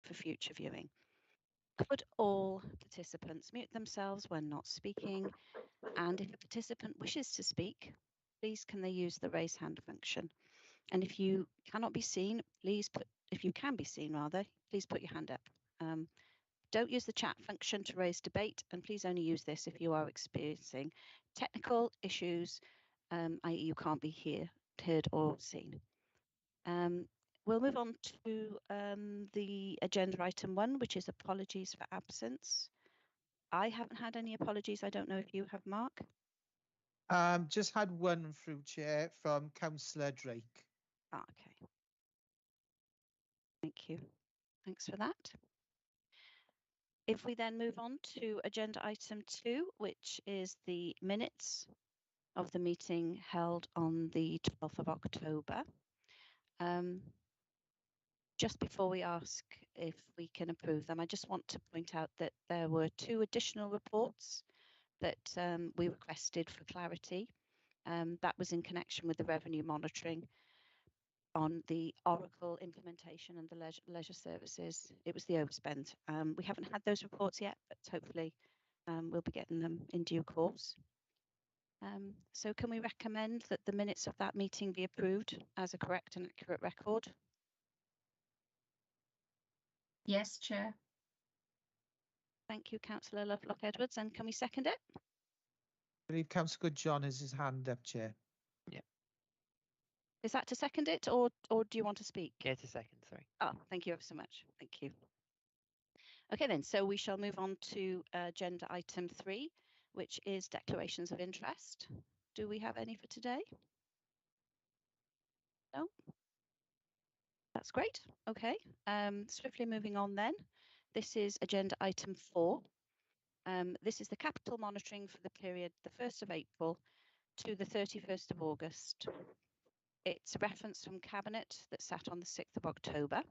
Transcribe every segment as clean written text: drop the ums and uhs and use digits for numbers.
for future viewing. Could all participants mute themselves when not speaking? And if a participant wishes to speak, please can they use the raise hand function? And if you cannot be seen, if you can be seen rather, please put your hand up. Don't use the chat function to raise debate, and please only use this if you are experiencing technical issues, i.e. you can't be heard or seen. We'll move on to the agenda item 1, which is apologies for absence. I haven't had any apologies. I don't know if you have, Mark. Just had one through, Chair, from Councillor Drake. Okay. Thank you. Thanks for that. If we then move on to agenda item 2, which is the minutes of the meeting held on the 12th of October. Just before we ask if we can approve them, I just want to point out that there were 2 additional reports that we requested for clarity. That was in connection with the revenue monitoring on the Oracle implementation and the leisure services. It was the overspend. We haven't had those reports yet, but hopefully we'll be getting them in due course. So can we recommend that the minutes of that meeting be approved as a correct and accurate record? Yes, Chair. Thank you, Councillor Lovelock-Edwards. And can we second it? I believe Councillor John has his hand up, Chair. Yeah. Is that to second it, or do you want to speak? Yeah, to second, sorry. Oh, thank you ever so much. Thank you. Okay, then, so we shall move on to agenda item 3, which is declarations of interest. Do we have any for today? No? That's great. Okay, swiftly moving on then. This is agenda item 4. This is the capital monitoring for the period the 1st of April to the 31st of August. It's a reference from Cabinet that sat on the 6th of October.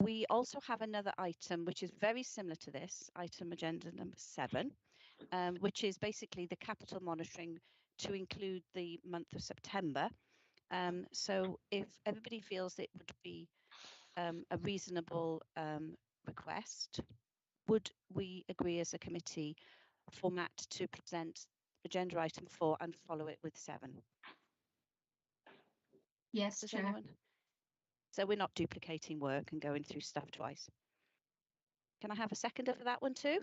We also have another item which is very similar to this, item agenda number 7, which is basically the capital monitoring to include the month of September. So if everybody feels it would be a reasonable request, would we agree as a committee for Matt to present agenda item 4 and follow it with 7? Yes, Does Chair. anyone? So we're not duplicating work and going through stuff twice. Can I have a seconder for that one too?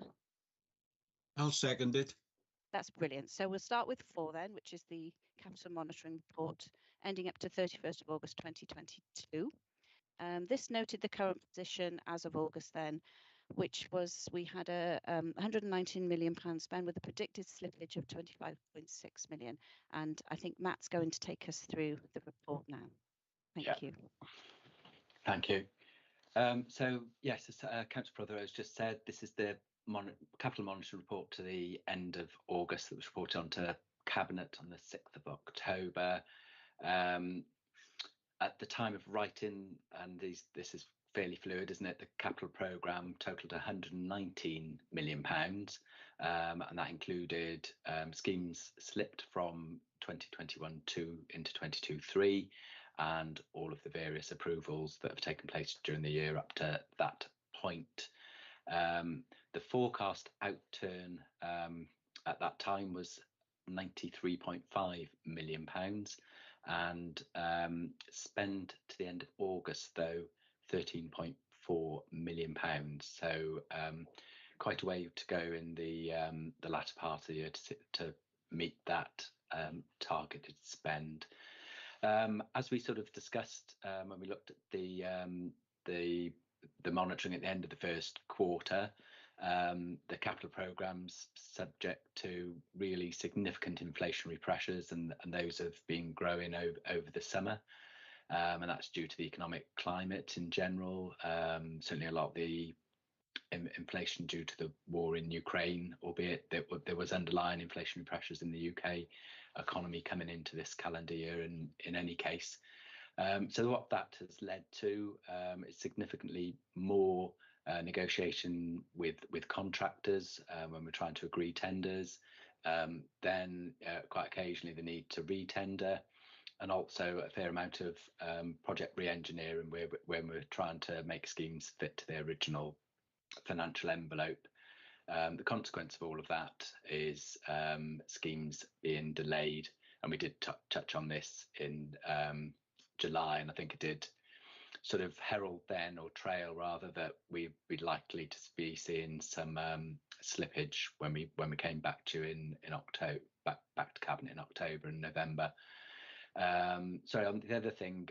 I'll second it. That's brilliant. So we'll start with 4 then, which is the capital monitoring report ending up to 31st of August 2022. This noted the current position as of August then, which was we had a £119 million spend with a predicted slippage of 25.6 million. And I think Matt's going to take us through the report now. Thank you. Thank you. So yes, as Councillor Brother has just said, this is the capital monitoring report to the end of August that was reported onto Cabinet on the 6th of October. At the time of writing, and this is fairly fluid, isn't it? The capital programme totaled £119 million, and that included schemes slipped from 2021-2 into 22-3, and all of the various approvals that have taken place during the year up to that point. The forecast outturn at that time was £93.5 million, and spend to the end of August though £13.4 million. So quite a way to go in the latter part of the year to meet that targeted spend. As we sort of discussed when we looked at the monitoring at the end of the first quarter, the capital programme's subject to really significant inflationary pressures, and those have been growing over the summer, and that's due to the economic climate in general. Certainly a lot of the inflation due to the war in Ukraine, albeit that there was underlying inflationary pressures in the UK economy coming into this calendar year in any case. So what that has led to is significantly more negotiation with contractors when we're trying to agree tenders, then quite occasionally the need to re-tender, and also a fair amount of project re-engineering when we're trying to make schemes fit to their original financial envelope. The consequence of all of that is schemes being delayed, and we did touch on this in July, and I think it did sort of herald then, or trail rather, that we'd likely to be seeing some slippage when we came back to you in October, back to Cabinet in October and November. So the other thing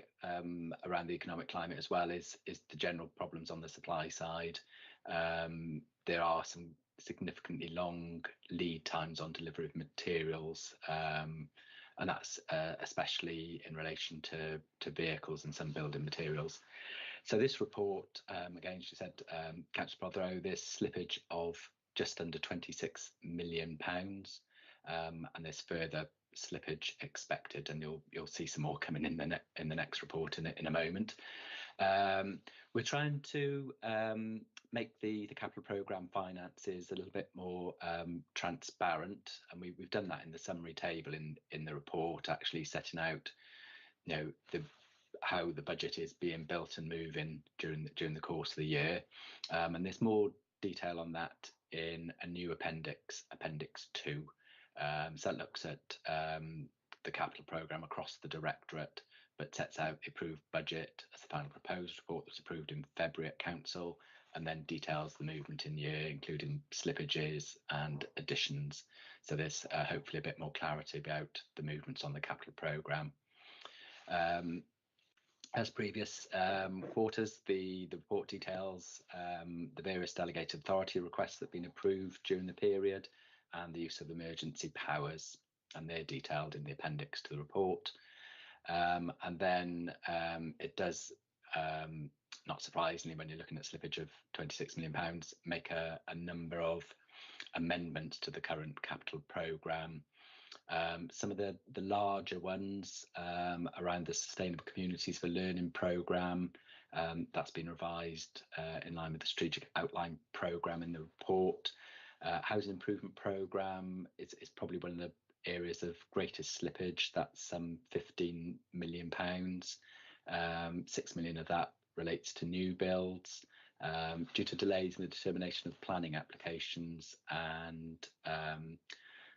around the economic climate as well is the general problems on the supply side. There are some significantly long lead times on delivery of materials, and that's especially in relation to vehicles and some building materials. So this report, again, she said, Councillor Prothero, this slippage of just under £26 million, and there's further slippage expected, and you'll see some more coming in the next report in a moment. We're trying to make the capital programme finances a little bit more transparent, and we've done that in the summary table in the report, actually setting out, you know, how the budget is being built and moving during the course of the year, and there's more detail on that in a new appendix 2. So it looks at the capital programme across the directorate, but sets out the approved budget as the final proposed report that was approved in February at Council, and then details the movement in the year, including slippages and additions. So there's hopefully a bit more clarity about the movements on the capital programme. As previous quarters, the report details the various delegated authority requests that have been approved during the period, and the use of emergency powers, and they're detailed in the appendix to the report. And then it does, not surprisingly, when you're looking at slippage of £26 million, make a number of amendments to the current capital programme. Some of the larger ones around the Sustainable Communities for Learning programme, that's been revised in line with the strategic outline programme in the report. Housing improvement programme is probably one of the areas of greatest slippage. That's some £15 million. 6 million of that relates to new builds due to delays in the determination of planning applications and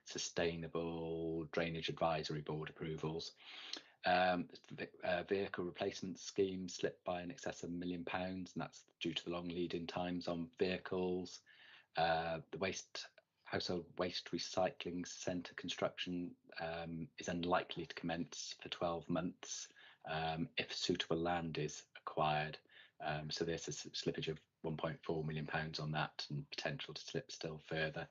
Sustainable Drainage Advisory Board approvals. Vehicle replacement scheme slipped by in excess of £1 million, and that's due to the long lead-in times on vehicles. The household waste recycling centre construction is unlikely to commence for 12 months if suitable land is acquired. So there's a slippage of £1.4 million on that, and potential to slip still further.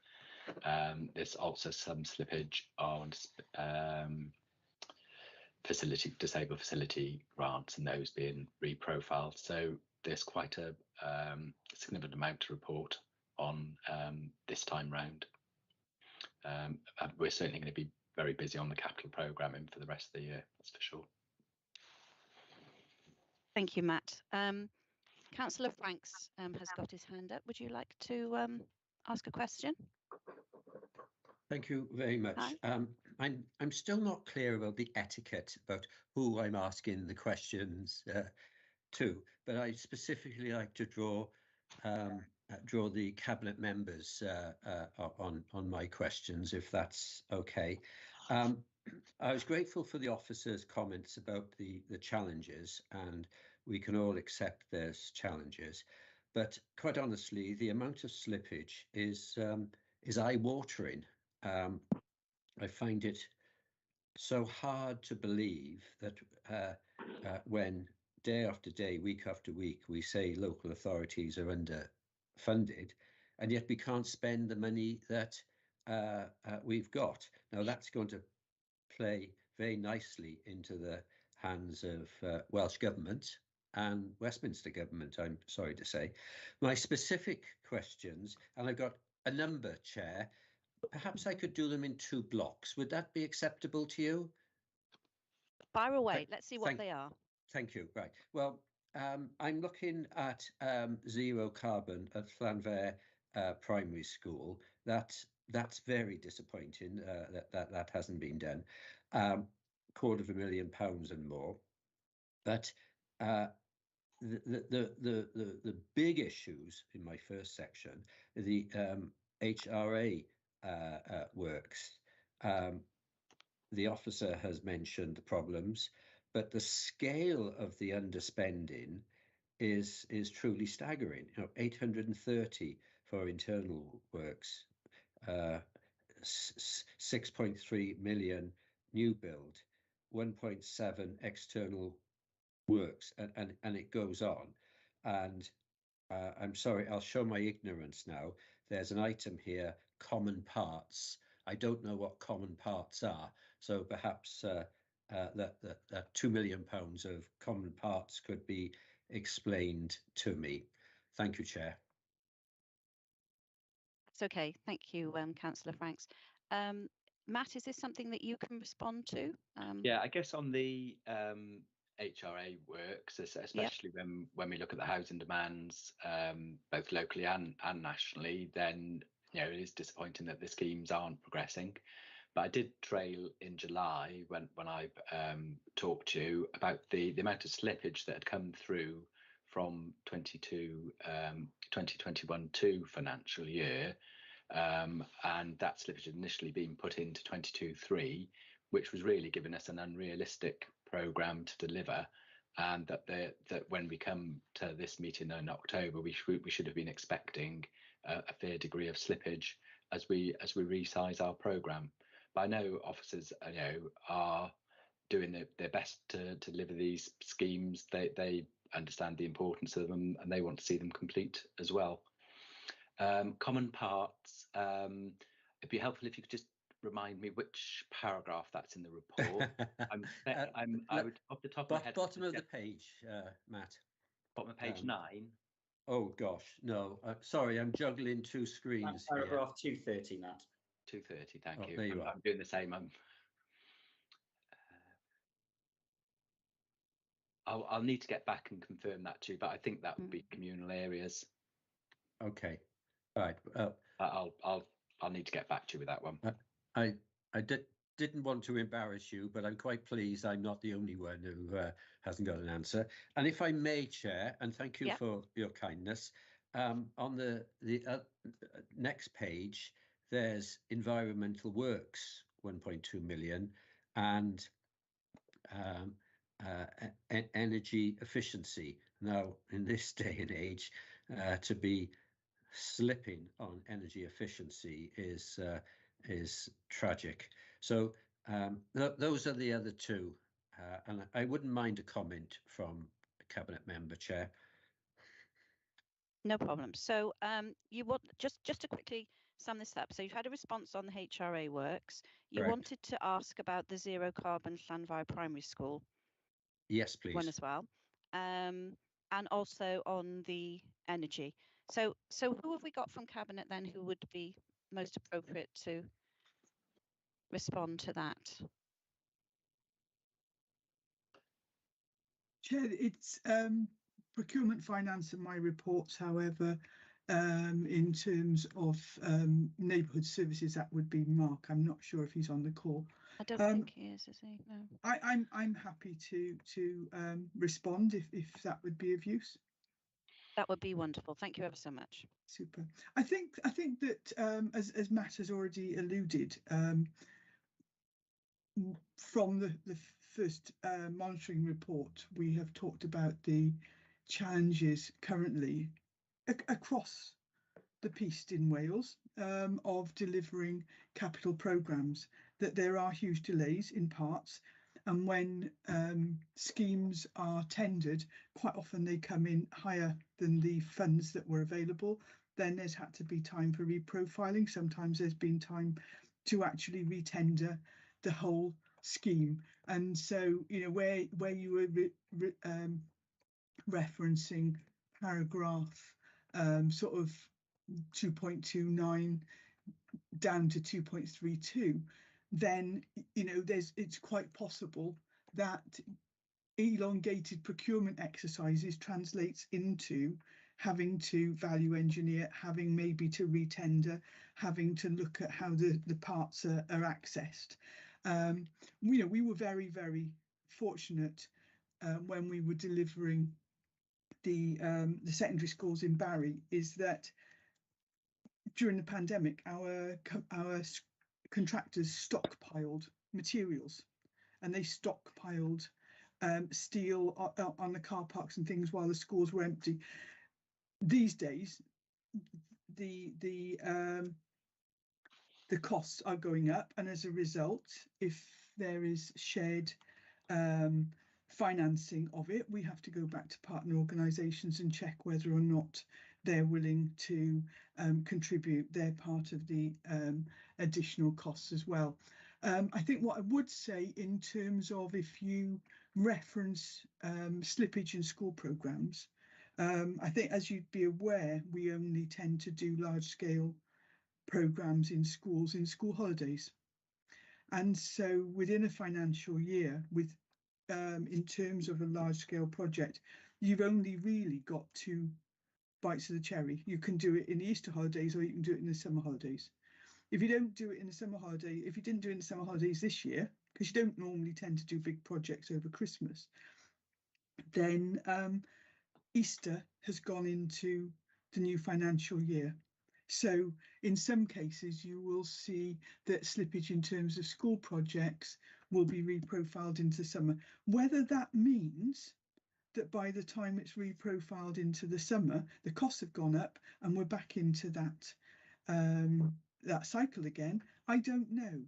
There's also some slippage on disabled facility grants, and those being reprofiled. So there's quite a significant amount to report on this time round. We're certainly going to be very busy on the capital programming for the rest of the year, that's for sure. Thank you, Matt. Councillor Franks has got his hand up. Would you like to ask a question? Thank you very much. I'm still not clear about the etiquette about who I'm asking the questions to, but I specifically like to draw the cabinet members on my questions, if that's okay. I was grateful for the officer's comments about the challenges, and we can all accept there's challenges, but quite honestly, the amount of slippage is eye-watering. I find it so hard to believe that when day after day, week after week, we say local authorities are underfunded, and yet we can't spend the money that we've got. Now, that's going to play very nicely into the hands of Welsh Government and Westminster Government, I'm sorry to say. My specific questions, and I've got a number, Chair. Perhaps I could do them in 2 blocks. Would that be acceptable to you? Fire away. Let's see what they are. Thank you. Right. Well, I'm looking at zero carbon at Llanfair Primary School. That's very disappointing that hasn't been done. £250,000 and more. But the big issues in my first section are the HRA works. The officer has mentioned the problems, but the scale of the underspending is truly staggering. 830 for internal works, 6.3 million new build, 1.7 external works, and it goes on. And I'm sorry, I'll show my ignorance now. There's an item here, common parts. I don't know what common parts are, so perhaps that £2 million of common parts could be explained to me. Thank you, Chair. That's okay. Thank you, Councillor Franks. Matt, is this something that you can respond to? Yeah, I guess on the HRA works, especially when we look at the housing demands, both locally and nationally, then it is disappointing that the schemes aren't progressing. But I did trail in July when I talked to you about the amount of slippage that had come through from 2021-2 financial year, and that slippage had initially been put into 22-3, which was really giving us an unrealistic programme to deliver, and that when we come to this meeting in October, we should have been expecting a fair degree of slippage as we resize our programme. But I know officers are doing their best to deliver these schemes. They understand the importance of them and they want to see them complete as well. Common parts, it'd be helpful if you could just remind me which paragraph that's in the report. I would, off the top of my head, bottom of the page, Matt. Bottom of page 9. Oh gosh, no. Sorry, I'm juggling two screens here. Paragraph 230, Matt. 230. Thank you. There you are. I'm doing the same. I'll need to get back and confirm that too, but I think that would be communal areas. Okay. All right. I'll need to get back to you with that one. I didn't want to embarrass you, but I'm quite pleased I'm not the only one who hasn't got an answer. And if I may, Chair, and thank you for your kindness, on the next page, there's environmental works, 1.2 million, and energy efficiency. Now, in this day and age, to be slipping on energy efficiency is tragic. So those are the other two, and I wouldn't mind a comment from a cabinet member, Chair. No problem. So you want just to quickly sum this up. So you've had a response on the HRA works. You Correct. wanted to ask about the zero carbon Llanfair Primary School. Yes, please. One as well, and also on the energy. So who have we got from Cabinet then who would be most appropriate to respond to that? Chair, it's procurement, finance and my reports. However, in terms of neighbourhood services, that would be Mark. I'm not sure if he's on the call. I don't think he is he? No. I'm happy to respond if that would be of use. That would be wonderful. Thank you ever so much. Super. I think that as Matt has already alluded, from the first monitoring report, we have talked about the challenges currently across the piece in Wales of delivering capital programmes, that there are huge delays in parts, and when schemes are tendered, quite often they come in higher than the funds that were available. Then there's had to be time for reprofiling. Sometimes there's been time to actually retender the whole scheme. And so, where you were referencing paragraph sort of 2.29 down to 2.32, then it's quite possible that elongated procurement exercises translates into having to value engineer, having maybe to retender, having to look at how the parts are accessed. We were very, very fortunate when we were delivering the secondary schools in Barry, is that during the pandemic, our contractors stockpiled materials, and they stockpiled steel on the car parks and things while the schools were empty. These days, the costs are going up, and as a result, if there is shared financing of it, we have to go back to partner organisations and check whether or not they're willing to contribute their part of the additional costs as well. I think what I would say in terms of, if you reference slippage in school programmes, I think, as you'd be aware, we only tend to do large scale programmes in schools in school holidays. And so within a financial year, with in terms of a large scale project, you've only really got 2 bites of the cherry. You can do it in the Easter holidays, or you can do it in the summer holidays. If you don't do it in the summer holiday, if you didn't do it in the summer holidays this year, because you don't normally tend to do big projects over Christmas, then Easter has gone into the new financial year. So in some cases, you will see that slippage in terms of school projects will be reprofiled into summer. Whether that means that by the time it's reprofiled into the summer, the costs have gone up and we're back into that cycle again, I don't know.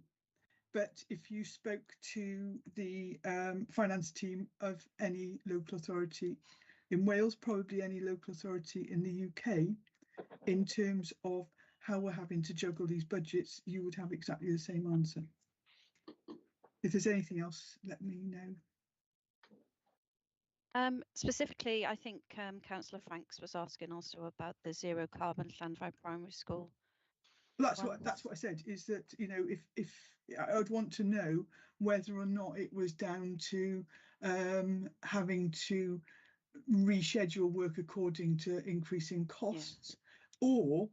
But if you spoke to the finance team of any local authority in Wales, probably any local authority in the UK, in terms of how we're having to juggle these budgets, you would have exactly the same answer. If there's anything else, let me know. Specifically, I think Councillor Franks was asking also about the zero carbon Llanfair Primary School. Well, that's what I said, is that, if I would want to know whether or not it was down to having to reschedule work according to increasing costs, or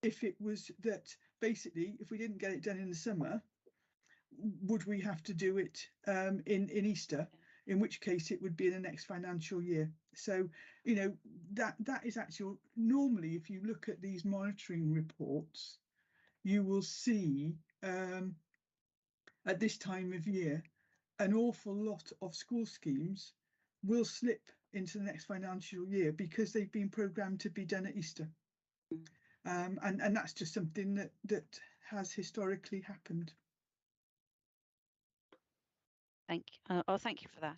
if it was that basically, if we didn't get it done in the summer, would we have to do it in Easter? In which case it would be in the next financial year. So, that is actually, normally, if you look at these monitoring reports, you will see at this time of year, an awful lot of school schemes will slip into the next financial year because they've been programmed to be done at Easter. And that's just something that has historically happened. Thank you for that,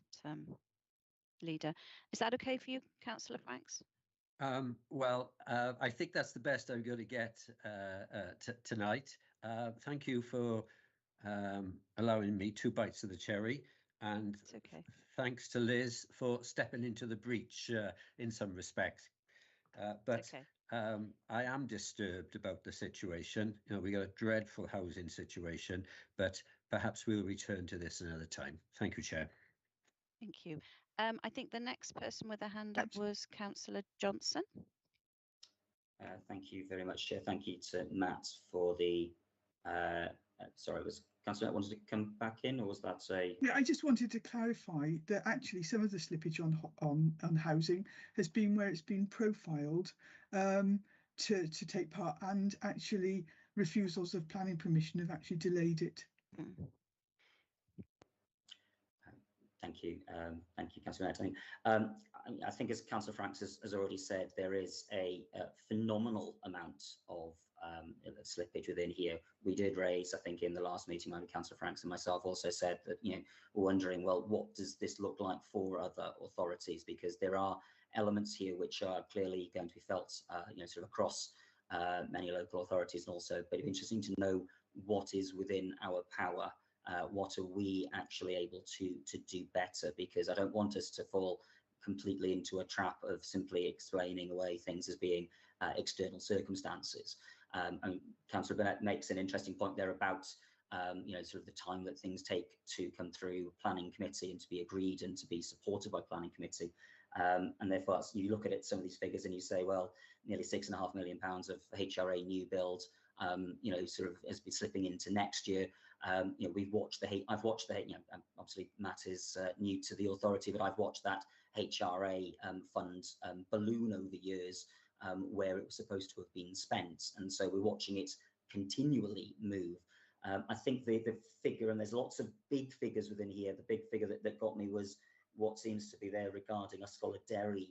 Leader. Is that okay for you, Councillor Franks? Well, I think that's the best I'm going to get tonight. Thank you for allowing me 2 bites of the cherry, and it's okay. Thanks to Liz for stepping into the breach in some respect. But okay. I am disturbed about the situation. We got a dreadful housing situation, but perhaps we'll return to this another time. Thank you, Chair. Thank you. I think the next person with a hand up was Councillor Johnson. Thank you very much, Chair. Thank you to Matt for the. Sorry, was Councillor wanted to come back in, or was that a? Yeah, I just wanted to clarify that actually some of the slippage on housing has been where it's been profiled to take part, and actually refusals of planning permission have actually delayed it. Thank you, Councillor Knight. I think, as Councillor Franks has already said, there is a phenomenal amount of slippage within here. We did raise, I think, in the last meeting, Councillor Franks and myself also said that, we're wondering, well, what does this look like for other authorities? Because there are elements here which are clearly going to be felt, sort of across many local authorities, and also, but it'd be interesting to know what is within our power. What are we actually able to do better? Because I don't want us to fall completely into a trap of simply explaining away things as being external circumstances. And Councillor Burnett makes an interesting point there about sort of the time that things take to come through planning committee and to be agreed and to be supported by planning committee. And therefore, you look at it, some of these figures, and you say, well, nearly £6.5 million of HRA new build, sort of has been slipping into next year. we've watched I've watched obviously Matt is new to the authority, but I've watched that HRA fund balloon over years, where it was supposed to have been spent, and so we're watching it continually move. I think the figure, and there's lots of big figures within here, the big figure that got me was what seems to be there regarding Ysgolor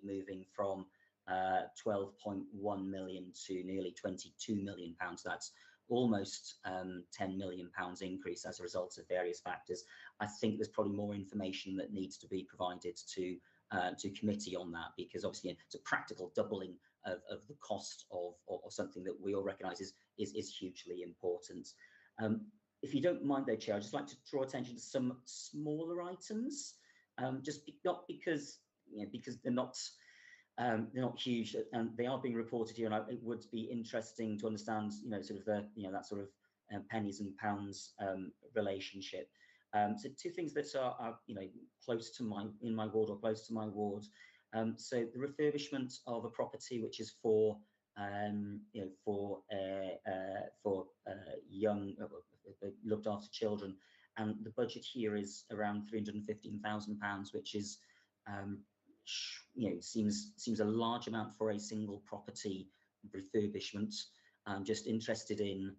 moving from 12.1 million to nearly 22 million pounds. That's almost 10 million pounds increase as a result of various factors. I think there's probably more information that needs to be provided to committee on that, because obviously it's a practical doubling of the cost of something that we all recognise is hugely important. If you don't mind though, Chair, I'd just like to draw attention to some smaller items, not because they're not huge, and they are being reported here, and it would be interesting to understand, sort of that sort of pennies and pounds relationship. So two things that are close to in my ward or close to my ward. So the refurbishment of a property which is for young looked after children, and the budget here is around £315,000, which is seems a large amount for a single property refurbishment. I'm just interested in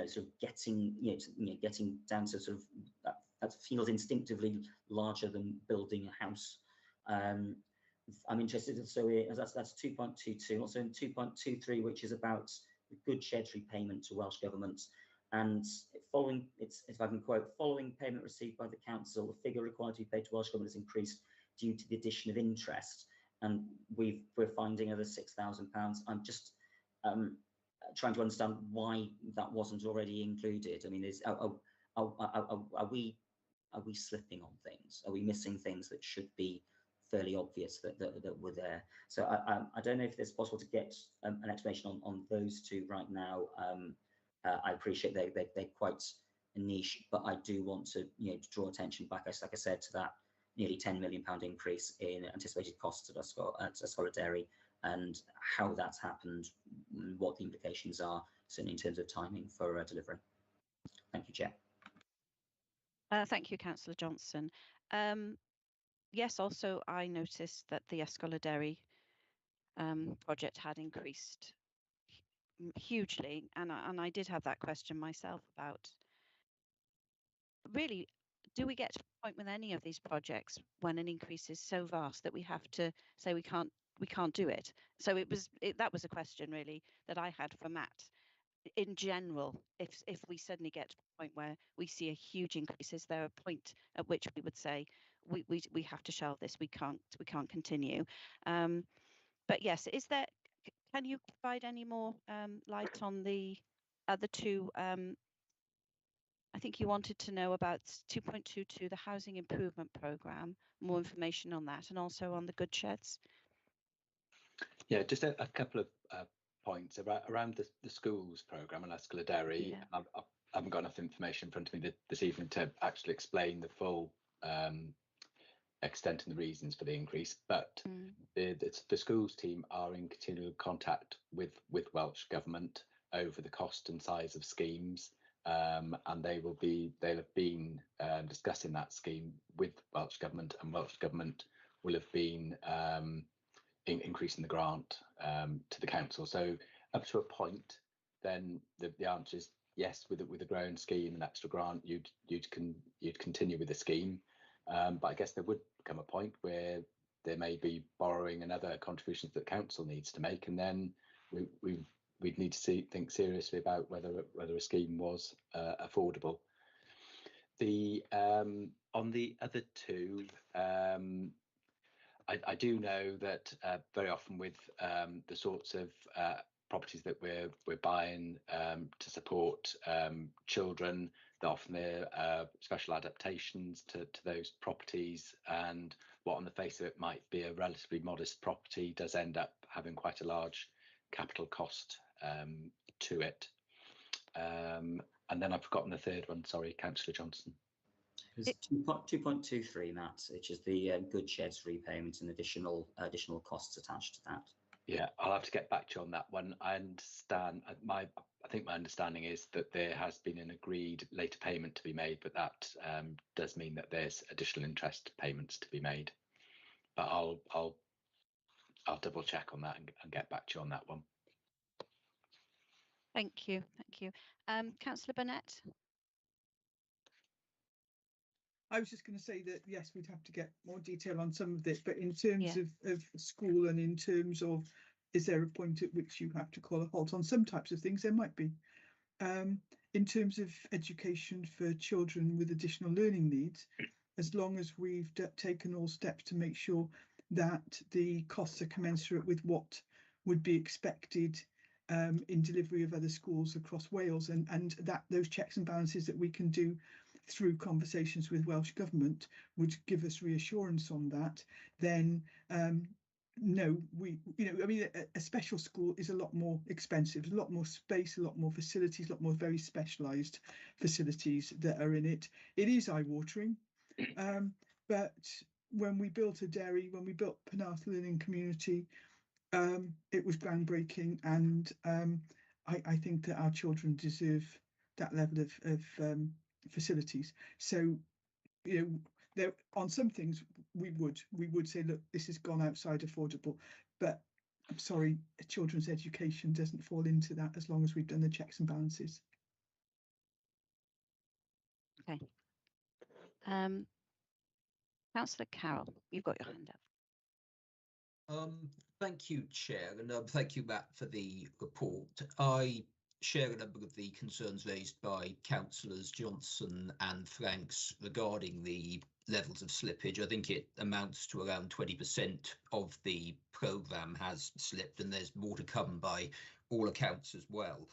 sort of getting down to sort of that feels instinctively larger than building a house. I'm interested, so that's 2.22, also in 2.23, which is about the good sheds repayment to Welsh Government. And following, if I can quote, following payment received by the council, the figure required to be paid to Welsh Government has increased due to the addition of interest, and we're finding another £6,000. I'm just trying to understand why that wasn't already included. I mean, are we slipping on things? Are we missing things that should be fairly obvious that were there? So I don't know if it's possible to get an explanation on those two right now. I appreciate they're quite niche, but I do want to draw attention back, like I said, to that nearly £10 million increase in anticipated costs at Ysgolor Dairy, and how that's happened, what the implications are, certainly in terms of timing for delivery. Thank you, Chair. Thank you, Councillor Johnson. Yes, also I noticed that the Ysgolor Dairy project had increased hugely, and I did have that question myself about, really, do we get to a point with any of these projects when an increase is so vast that we have to say we can't do it? So that was a question really that I had for Matt. In general, if we suddenly get to a point where we see a huge increase, is there a point at which we would say we have to shelve this, we can't continue? But yes, can you provide any more light on the other two? I think you wanted to know about 2.22, the housing improvement programme, more information on that, and also on the good sheds. Yeah, just a couple of points around the schools programme and Ysgolor Dairy. Yeah. I haven't got enough information in front of me this evening to actually explain the full extent and the reasons for the increase, but the schools team are in continual contact with Welsh Government over the cost and size of schemes, and they'll have been discussing that scheme with Welsh Government, and Welsh Government will have been increasing the grant to the council. So up to a point, then the answer is yes. With a growing scheme and extra grant, you'd continue with the scheme. But I guess there would come a point where there may be borrowing and other contributions that council needs to make, and then we'd need to think seriously about whether a scheme was affordable. On the other two, I do know that very often with the sorts of properties that we're buying to support children, that often there are special adaptations to those properties, and what on the face of it might be a relatively modest property does end up having quite a large capital cost to it. And then I've forgotten the third one, sorry, Councillor Johnson. It's 2.23, Matt, which is the good sheds repayment and additional costs attached to that. Yeah, I'll have to get back to you on that one. I understand. I I think my understanding is that there has been an agreed later payment to be made, but that does mean that there's additional interest payments to be made. But I'll double check on that and get back to you on that one. Thank you. Thank you. Councillor Burnett? I was just going to say that, yes, we'd have to get more detail on some of this, but in terms Yeah. of school and in terms of, is there a point at which you have to call a halt on some types of things? There might be. In terms of education for children with additional learning needs, as long as we've taken all steps to make sure that the costs are commensurate with what would be expected in delivery of other schools across Wales, and that those checks and balances that we can do through conversations with Welsh Government would give us reassurance on that, then no, I mean, a special school is a lot more expensive, a lot more space, a lot more facilities, a lot more very specialised facilities that are in it. It is eye-watering, but when we built a dairy, when we built Penarth Learning Community, it was groundbreaking, and I think that our children deserve that level of facilities. So, you know, there on some things we would say, look, this has gone outside affordable, but I'm sorry, children's education doesn't fall into that as long as we've done the checks and balances. Okay. Councillor Carroll, you've got your hand up. Thank you, Chair, and thank you, Matt, for the report. I share a number of the concerns raised by Councillors Johnson and Franks regarding the levels of slippage. I think it amounts to around 20% of the programme has slipped, and there's more to come by all accounts as well.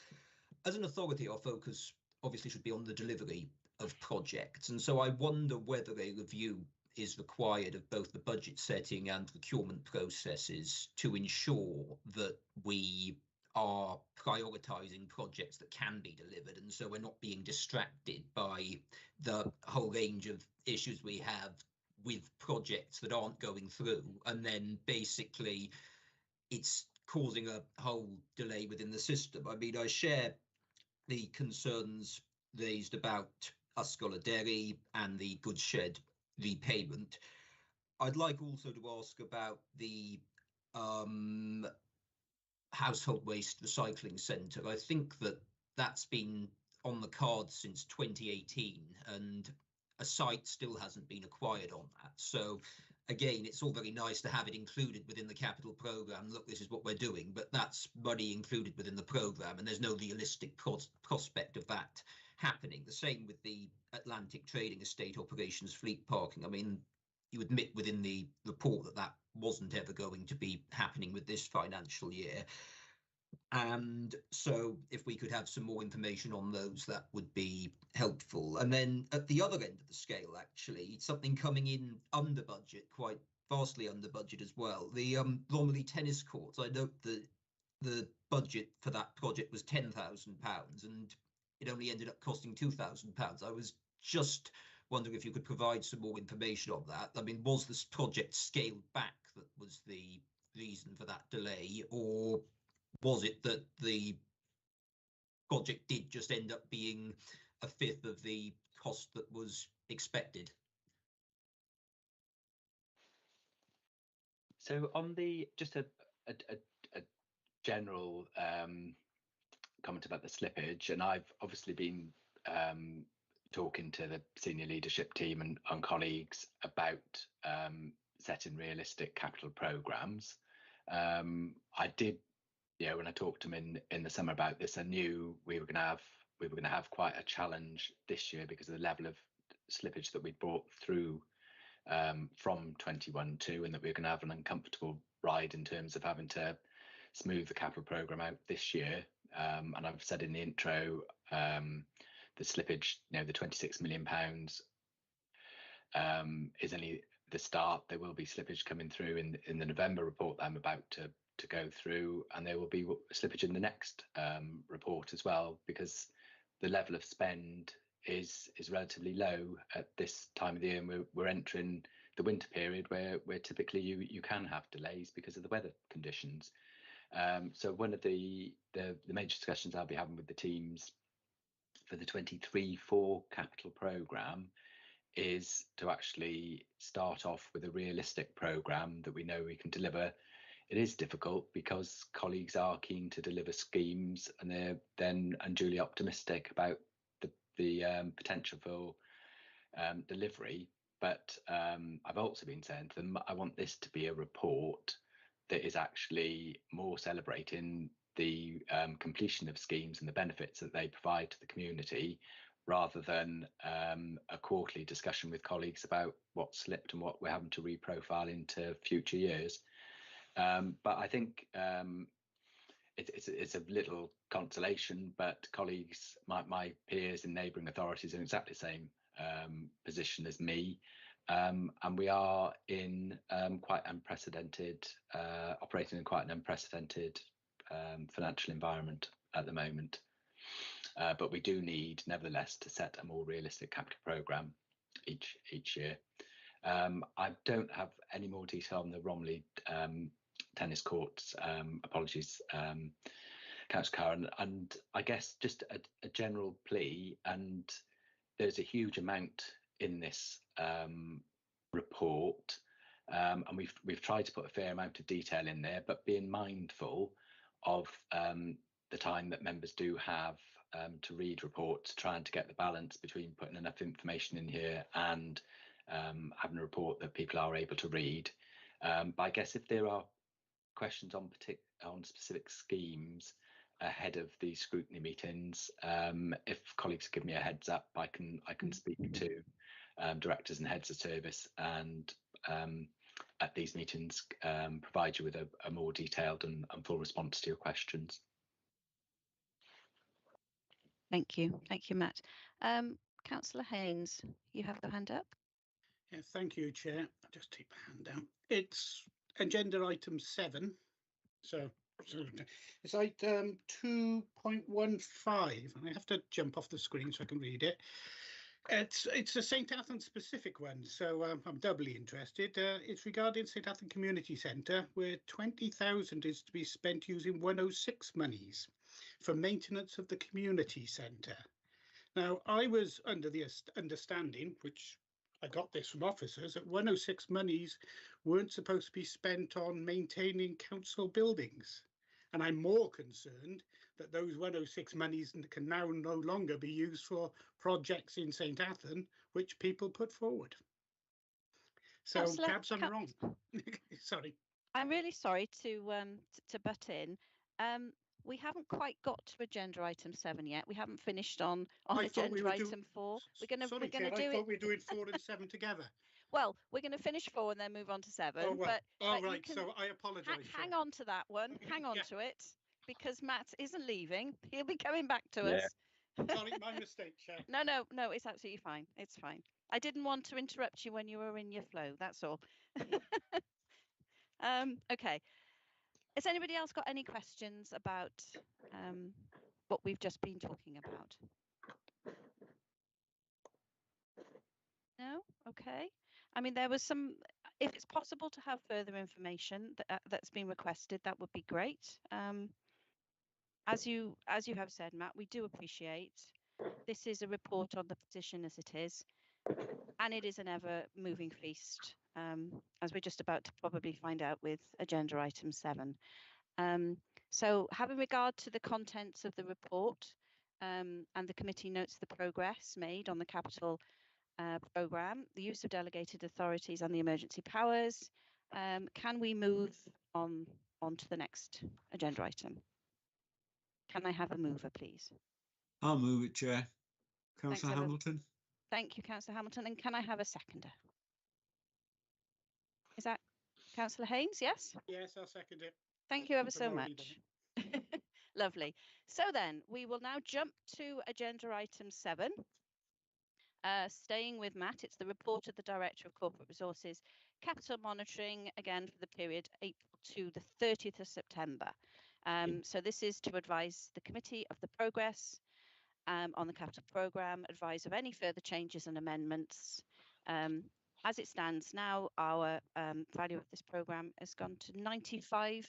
As an authority, our focus obviously should be on the delivery of projects, and so I wonder whether a review is required of both the budget setting and procurement processes to ensure that we are prioritising projects that can be delivered, and so we're not being distracted by the whole range of issues we have with projects that aren't going through, and then basically it's causing a whole delay within the system. I mean, I share the concerns raised about Ysgol y Derry and the goods shed repayment. I'd like also to ask about the household waste recycling centre. I think that that's been on the cards since 2018, and a site still hasn't been acquired on that. So again, it's all very nice to have it included within the capital programme. Look, this is what we're doing, but that's money included within the programme, and there's no realistic prospect of that happening. The same with the Atlantic Trading Estate Operations Fleet Parking. I mean, you admit within the report that that wasn't ever going to be happening with this financial year. And so if we could have some more information on those, that would be helpful. And then at the other end of the scale, actually, something coming in under budget, quite vastly under budget as well. The Romilly tennis courts. I note that the budget for that project was £10,000 and it only ended up costing £2,000. I was just wondering if you could provide some more information on that. I mean, was this project scaled back that was the reason for that delay, or was it that the project did just end up being a fifth of the cost that was expected? So on the just a general comment about the slippage, and I've obviously been talking to the senior leadership team and colleagues about setting realistic capital programs. I did, when I talked to them in the summer about this, I knew we were going to have quite a challenge this year because of the level of slippage that we'd brought through from 21-2, and that we were going to have an uncomfortable ride in terms of having to smooth the capital programme out this year. And I've said in the intro, the slippage, the £26 million is only the start. There will be slippage coming through in the November report that I'm about to go through, and there will be slippage in the next report as well, because the level of spend is relatively low at this time of the year, and we're entering the winter period where typically you can have delays because of the weather conditions. So one of the major discussions I'll be having with the teams for the 23-4 capital programme is to actually start off with a realistic programme that we know we can deliver. It is difficult because colleagues are keen to deliver schemes and they're then unduly optimistic about the potential for delivery. But I've also been saying to them, I want this to be a report that is actually more celebrating the completion of schemes and the benefits that they provide to the community, rather than a quarterly discussion with colleagues about what slipped and what we're having to reprofile into future years. But I think it's a little consolation, but colleagues, my peers in neighbouring authorities are in exactly the same position as me. And we are in quite unprecedented, operating in quite an unprecedented financial environment at the moment. But we do need, nevertheless, to set a more realistic capital programme each year. I don't have any more detail on the Romley tennis courts. Apologies, Councillor Curran. And I guess just a general plea, and there's a huge amount in this report, and we've tried to put a fair amount of detail in there, but being mindful of the time that members do have to read reports, trying to get the balance between putting enough information in here and having a report that people are able to read. But I guess if there are questions on specific schemes ahead of the scrutiny meetings, if colleagues give me a heads up, I can speak to directors and heads of service, and at these meetings provide you with a more detailed and full response to your questions. Thank you, Matt. Councillor Haynes, you have your hand up. Yeah, thank you, Chair. I'll just take my hand down. It's agenda item 7. So it's item 2.15. I have to jump off the screen so I can read it. It's a St Athan specific one, so I'm doubly interested. It's regarding St Athan Community Centre, where 20,000 is to be spent using 106 monies for maintenance of the community centre. Now, I was under the understanding, which I got this from officers, that 106 monies weren't supposed to be spent on maintaining council buildings. And I'm more concerned that those 106 monies can now no longer be used for projects in St Athan, which people put forward. So Councillor, perhaps I'm wrong. Sorry. I'm really sorry to butt in. We haven't quite got to agenda item 7 yet. We haven't finished on agenda item 4. Sorry, Chair, I thought we were doing 4 and 7 together. Well, we're going to finish 4 and then move on to 7. Oh, well. But right. So I apologise. Hang on to that one. Hang on to it, because Matt isn't leaving. He'll be coming back to us. Sorry, my mistake, Chair. No, it's absolutely fine. It's fine. I didn't want to interrupt you when you were in your flow. That's all. Okay. Has anybody else got any questions about what we've just been talking about? No? Okay. I mean, there was some, if it's possible to have further information that's been requested, that would be great. As you have said, Matt, we do appreciate this is a report on the petition as it is, and it is an ever-moving feast, as we're just about to probably find out with agenda item 7. So having regard to the contents of the report, and the committee notes the progress made on the capital programme, the use of delegated authorities and the emergency powers, can we move on to the next agenda item? Can I have a mover, please? I'll move it, Chair. Councillor Hamilton. Thank you, Councillor Hamilton. And can I have a seconder? Is that Councillor Haynes? Yes? Yes, I'll second it. Thank you ever so much. Lovely. So then we will now jump to agenda item 7. Staying with Matt, it's the report of the Director of Corporate Resources, Capital Monitoring, again for the period April to the 30th of September. So this is to advise the committee of the progress on the capital programme, advise of any further changes and amendments. As it stands now, our value of this programme has gone to 95.1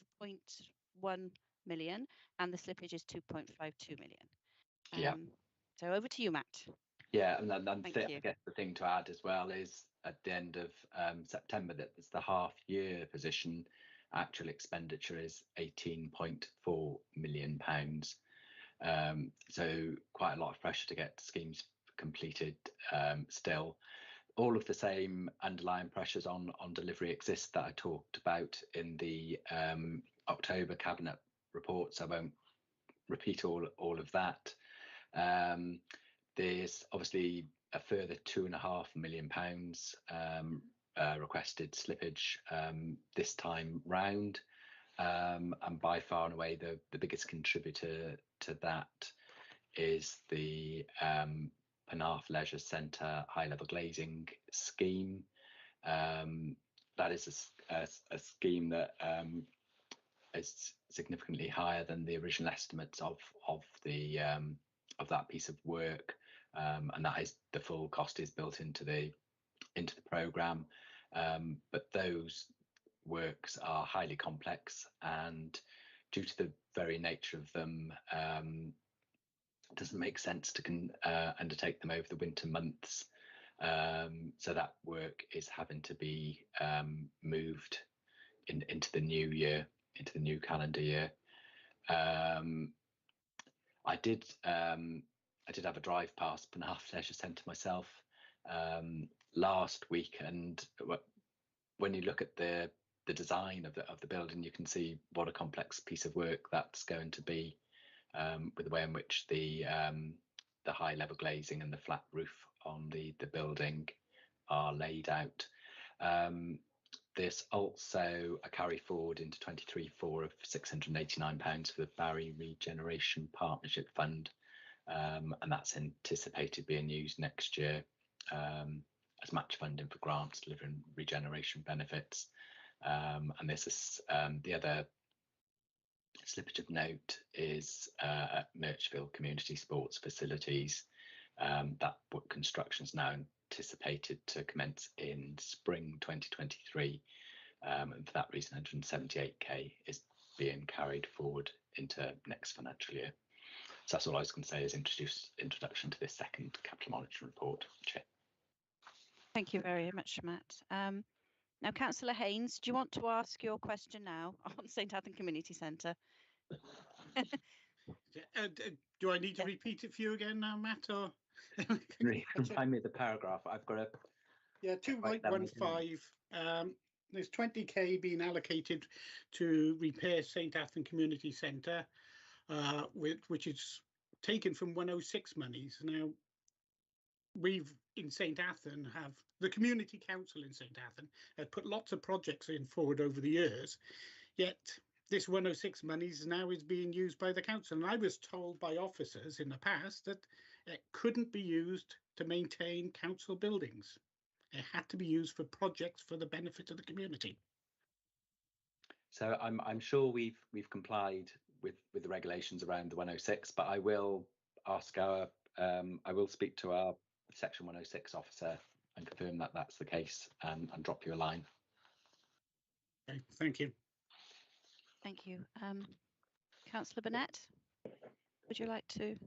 1 million and the slippage is 2.52 million. Yeah. So over to you, Matt. Yeah, and then Thank you. I guess the thing to add as well is at the end of September, that it's the half year position. Actual expenditure is £18.4 million. So quite a lot of pressure to get schemes completed still. All of the same underlying pressures on delivery exist that I talked about in the October Cabinet report, so I won't repeat all of that. There's obviously a further £2.5 million requested slippage this time round, and by far and away the biggest contributor to that is the Penarth Leisure Centre high level glazing scheme. That is a scheme that is significantly higher than the original estimates of that piece of work, and that is the full cost is built into the programme. But those works are highly complex, and due to the very nature of them, it doesn't make sense to undertake them over the winter months. So that work is having to be moved into the new year, into the new calendar year. I did have a drive past Penarth Leisure Centre myself last week, and when you look at the design of the building, you can see what a complex piece of work that's going to be, with the way in which the high level glazing and the flat roof on the building are laid out. There's also a carry forward into 23/4 of £689 for the Barry Regeneration Partnership Fund, and that's anticipated being used next year as match funding for grants delivering regeneration benefits. And this is the other slippage of note is at Mirchfield Community Sports Facilities. That construction is now anticipated to commence in spring 2023, and for that reason 178k is being carried forward into next financial year. So that's all I was going to say, is introduction to this second capital monitoring report, Chair. Thank you very much, Matt. Now, Councillor Haynes, do you want to ask your question now on St Athan Community Centre? Do I need to repeat it for you again now, Matt? Or Remind me of the paragraph. I've got a 2.15. There's 20k being allocated to repair St Athan Community Centre, which is taken from 106 monies. Now, we've in St Athan have the Community Council in St Athan has put lots of projects in forward over the years, yet this 106 monies now is being used by the council. And I was told by officers in the past that it couldn't be used to maintain council buildings. It had to be used for projects for the benefit of the community. So I'm sure we've complied with the regulations around the 106, but I will ask I will speak to our Section 106 officer and confirm that that's the case, and drop you a line. Okay, thank you. Thank you. Councillor Burnett, would you like to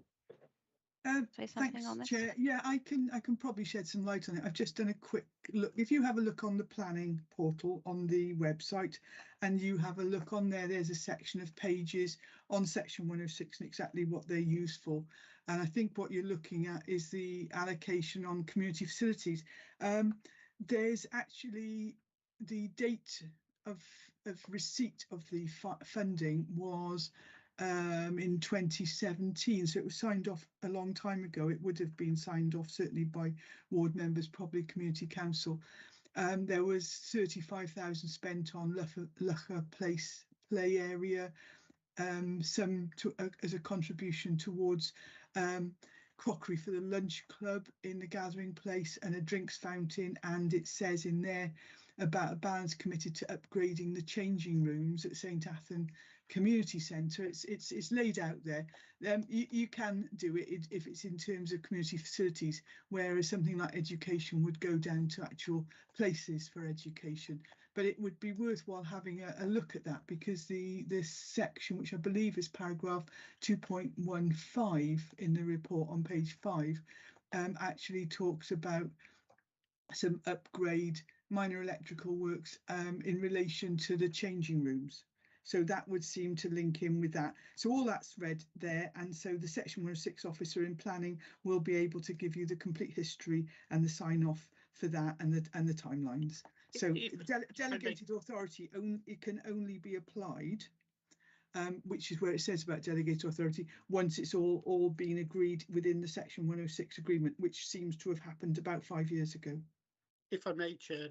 say something thanks, on this? Chair. Yeah, I can probably shed some light on it. I've just done a quick look. If you have a look on the planning portal on the website and you have a look on there, there's a section of pages on Section 106 and exactly what they're used for. And I think what you're looking at is the allocation on community facilities. There's actually the date of receipt of the funding was in 2017, so it was signed off a long time ago. It would have been signed off certainly by ward members, probably community council. There was 35,000 spent on Lucha Place play area, some as a contribution towards crockery for the lunch club in the gathering place and a drinks fountain. And it says in there about a balance committed to upgrading the changing rooms at St Athan community centre. It's laid out there. You can do it if it's in terms of community facilities, whereas something like education would go down to actual places for education. But it would be worthwhile having a look at that, because this section, which I believe is paragraph 2.15 in the report on page 5, actually talks about some upgrade minor electrical works in relation to the changing rooms. So that would seem to link in with that. So all that's read there, and so the Section 106 officer in planning will be able to give you the complete history and the sign off for that, and the timelines. So delegated authority it can only be applied, which is where it says about delegated authority, once it's all been agreed within the Section 106 agreement, which seems to have happened about 5 years ago. If I may, Chair,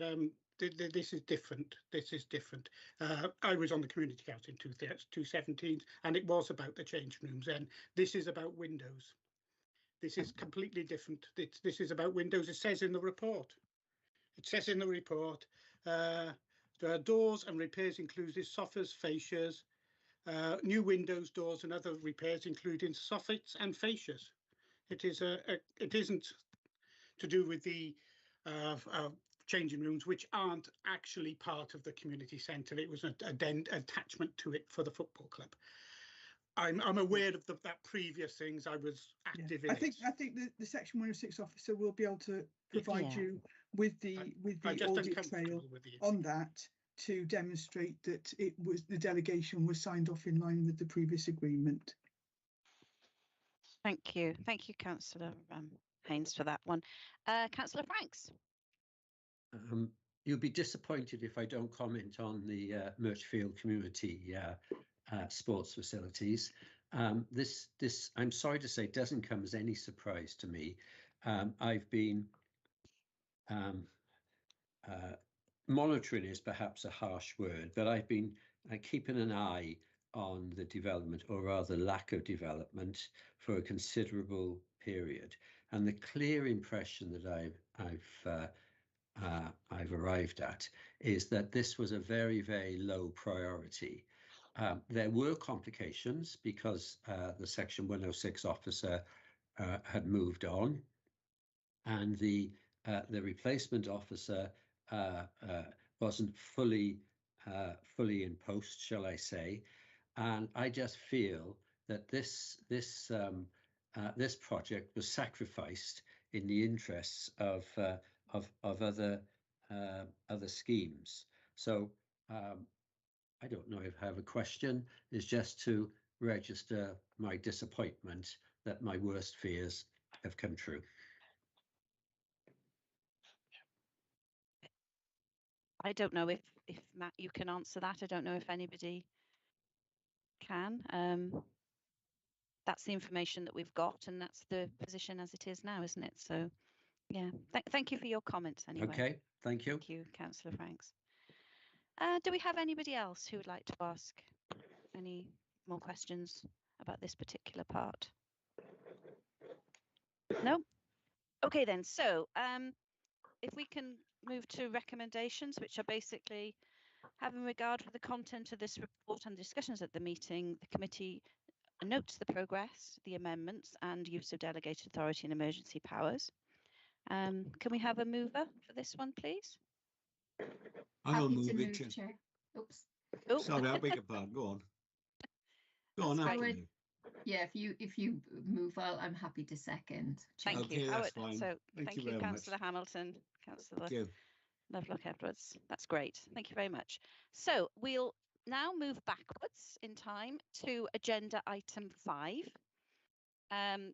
this is different. This is different. I was on the Community Council in 2017, and it was about the changing rooms. And this is about windows. This is completely different. This is about windows. It says in the report. It says in the report, there are doors and repairs included sofas, fascias, new windows, doors, and other repairs, including soffits and fascias. It isn't to do with the changing rooms, which aren't actually part of the community centre. It was an attachment to it for the football club. I'm aware of that previous things. I was active in. I think the Section 106 officer will be able to provide you with the audit trail on that, to demonstrate that the delegation was signed off in line with the previous agreement. Thank you, Councillor Haynes, for that one. Councillor Franks. You'll be disappointed if I don't comment on the Mirchfield community sports facilities. This, I'm sorry to say, doesn't come as any surprise to me. I've been monitoring is perhaps a harsh word, but I've been keeping an eye on the development, or rather lack of development, for a considerable period. And the clear impression that I've arrived at is that this was a very, very low priority. There were complications because the Section 106 officer had moved on, and the replacement officer wasn't fully in post, shall I say. And I just feel that this project was sacrificed in the interests of other schemes. So I don't know if I have a question. It's just to register my disappointment that my worst fears have come true. I don't know if Matt, you can answer that. I don't know if anybody can. That's the information that we've got, and that's the position as it is now, isn't it? So, yeah. Thank you for your comments anyway. Okay, thank you. Thank you, Councillor Franks. Do we have anybody else who would like to ask any more questions about this particular part? No? Okay then, so if we can move to recommendations, which are basically, having regard for the content of this report and discussions at the meeting, the committee notes the progress, the amendments and use of delegated authority and emergency powers. Can we have a mover for this one, please? I'll Happy move to it. move, Chair. Oops. Oh. Sorry, I beg your pardon. Go on. Go on, That's after great. me. Yeah, if you move, I'm happy to second. Chair. Thank you. Okay, that's fine. So Thank you very much. Councillor Hamilton, Councillor Thank you. Lovelock Edwards. That's great. Thank you very much. So we'll now move backwards in time to agenda item 5.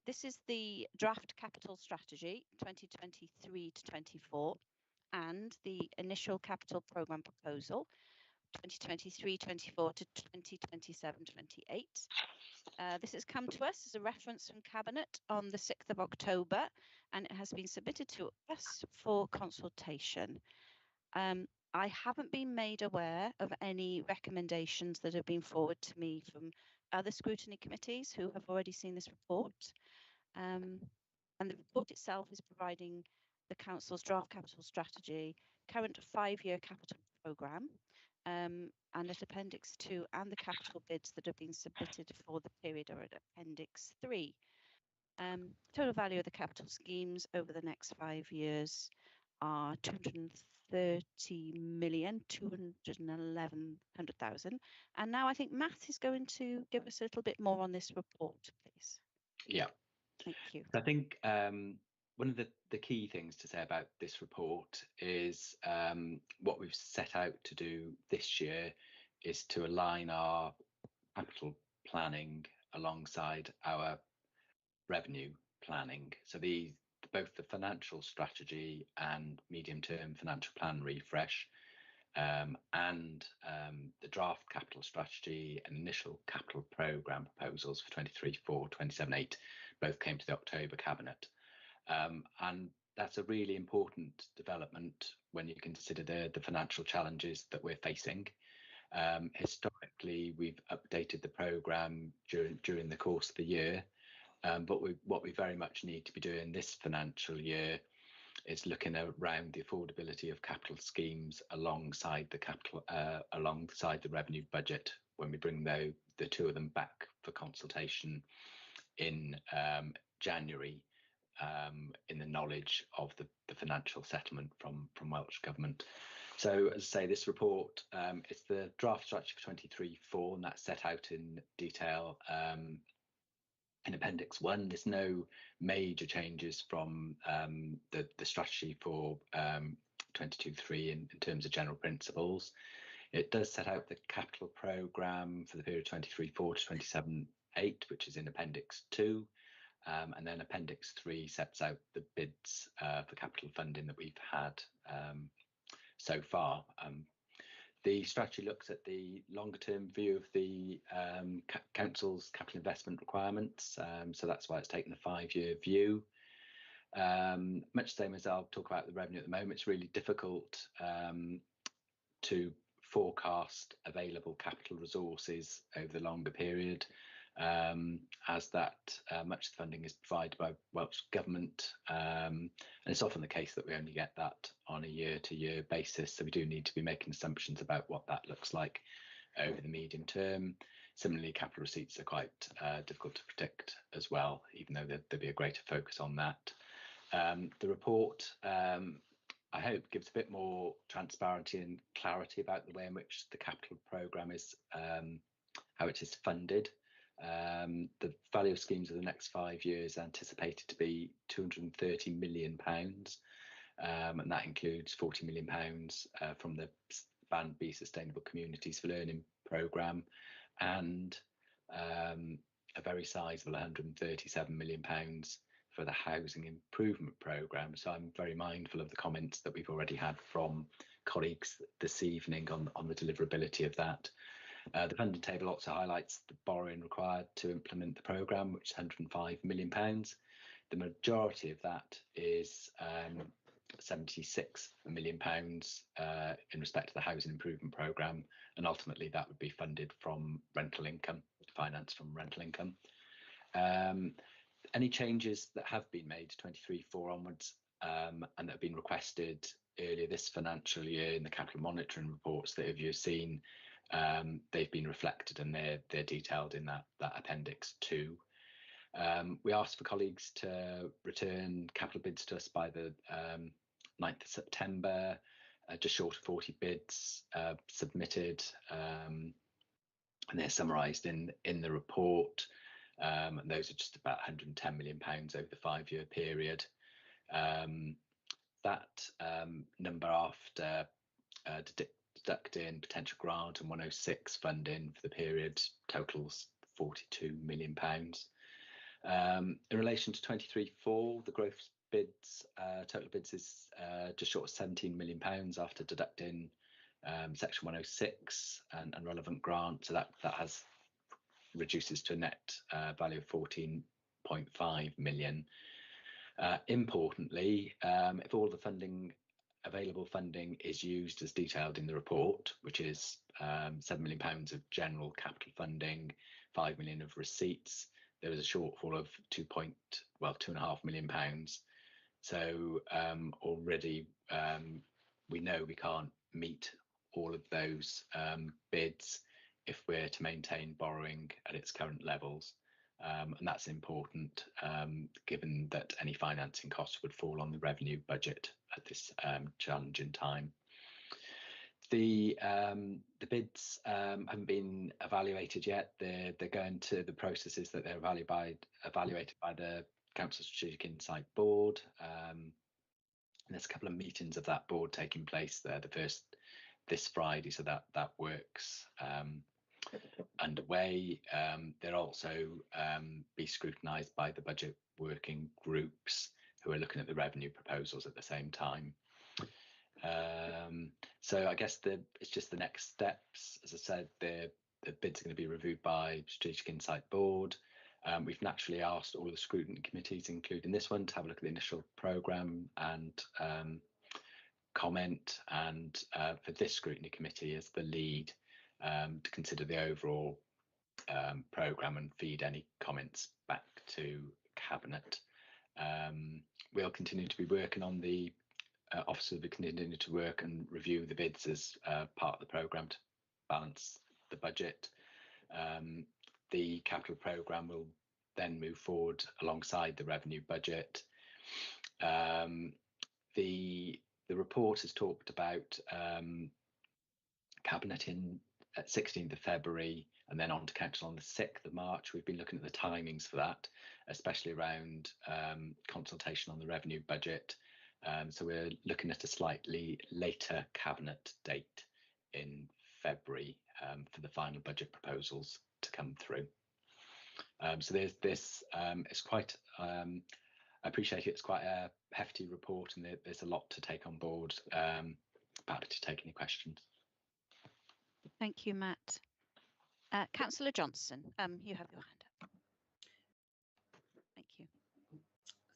This is the draft capital strategy 2023 to 24 and the initial capital programme proposal 2023-24 to 2027-28. This has come to us as a reference from Cabinet on the 6th of October, and it has been submitted to us for consultation. I haven't been made aware of any recommendations that have been forwarded to me from other scrutiny committees who have already seen this report. And the report itself is providing the Council's draft capital strategy, current 5-year capital programme, and at Appendix 2 and the capital bids that have been submitted for the period are at Appendix 3. Total value of the capital schemes over the next 5 years are 230,211,000. And now I think Matt is going to give us a little bit more on this report, please. Yeah. Thank you. I think one of the key things to say about this report is what we've set out to do this year is to align our capital planning alongside our revenue planning. So both the financial strategy and medium-term financial plan refresh and the draft capital strategy and initial capital programme proposals for 23-4, 27-8 both came to the October Cabinet. And that's a really important development when you consider the financial challenges that we're facing. Historically, we've updated the programme during the course of the year, but what we very much need to be doing this financial year is looking around the affordability of capital schemes alongside the revenue budget when we bring the two of them back for consultation in January, in the knowledge of the financial settlement from Welsh Government. So, as I say, this report, it's the draft strategy for 23-4, and that's set out in detail in Appendix 1. There's no major changes from the strategy for 22-3 in terms of general principles. It does set out the capital programme for the period 23-4 to 27-8, which is in Appendix 2. And then Appendix 3 sets out the bids for capital funding that we've had so far. The strategy looks at the longer term view of the council's capital investment requirements. So that's why it's taken a 5-year view. Much the same as I'll talk about the revenue at the moment, it's really difficult to forecast available capital resources over the longer period, as that much of the funding is provided by Welsh Government, and it's often the case that we only get that on a year-to-year basis, so we do need to be making assumptions about what that looks like over the medium term. Similarly, capital receipts are quite difficult to predict as well, even though there'll be a greater focus on that. The report, I hope, gives a bit more transparency and clarity about the way in which the capital programme is, how it is funded. The value of schemes of the next 5 years anticipated to be £230 million, and that includes £40 million from the Band B Sustainable Communities for Learning programme, and a very sizable £137 million for the Housing Improvement programme. So I'm very mindful of the comments that we've already had from colleagues this evening on the deliverability of that. The funding table also highlights the borrowing required to implement the programme, which is £105 million. The majority of that is £76 million in respect to the Housing Improvement programme, and ultimately that would be funded from rental income, financed from rental income. Any changes that have been made to 23-4 onwards and that have been requested earlier this financial year in the capital monitoring reports that you've seen, they've been reflected and they're detailed in that Appendix 2. We asked for colleagues to return capital bids to us by the 9th of September, just short of 40 bids submitted, and they're summarised in the report. And those are just about £110 million over the 5-year period. That number, after deducting potential grant and 106 funding for the period, totals £42 million. In relation to 23-4, the gross bids, total bids is just short of £17 million after deducting Section 106 and relevant grant. So that reduces to a net value of £14.5 million. Importantly, if all the available funding is used as detailed in the report, which is £7 million of general capital funding, £5 million of receipts, there is a shortfall of £2.5 million. So already we know we can't meet all of those bids if we're to maintain borrowing at its current levels. And that's important given that any financing costs would fall on the revenue budget at this challenging time. The bids haven't been evaluated yet. They're going to the processes that they're evaluated by the Council Strategic Insight Board. And there's a couple of meetings of that board taking place there. The first this Friday, so that works underway. They'll also be scrutinised by the budget working groups who are looking at the revenue proposals at the same time. So I guess it's just the next steps. As I said, the bids are going to be reviewed by Strategic Insight Board. We've naturally asked all the scrutiny committees, including this one, to have a look at the initial programme and comment, and for this scrutiny committee as the lead, to consider the overall programme and feed any comments back to Cabinet. We'll continue to be working on the officers will continue to work and review the bids as part of the programme to balance the budget. The capital programme will then move forward alongside the revenue budget. The report has talked about Cabinet at 16th of February and then on to Council on the 6th of March. We've been looking at the timings for that, especially around consultation on the revenue budget. So we're looking at a slightly later Cabinet date in February for the final budget proposals to come through. So there's this, it's quite, I appreciate it's quite a hefty report and there's a lot to take on board. Happy to take any questions. Thank you, Matt. Councillor Johnson, you have your hand up.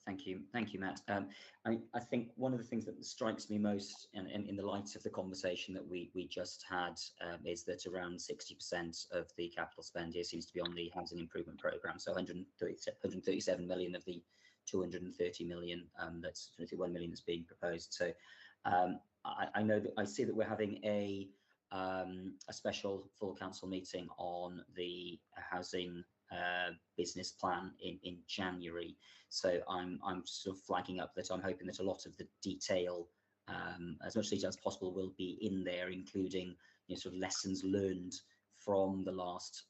Thank you. Thank you, Matt. I think one of the things that strikes me most in the light of the conversation that we just had is that around 60% of the capital spend here seems to be on the housing improvement programme. So 137 million of the 230 million, that's 21 million that's being proposed. So I know that I see that we're having a special full council meeting on the housing business plan in January. So I'm sort of flagging up that I'm hoping that a lot of the detail, as much detail as possible, will be in there, including sort of lessons learned from the last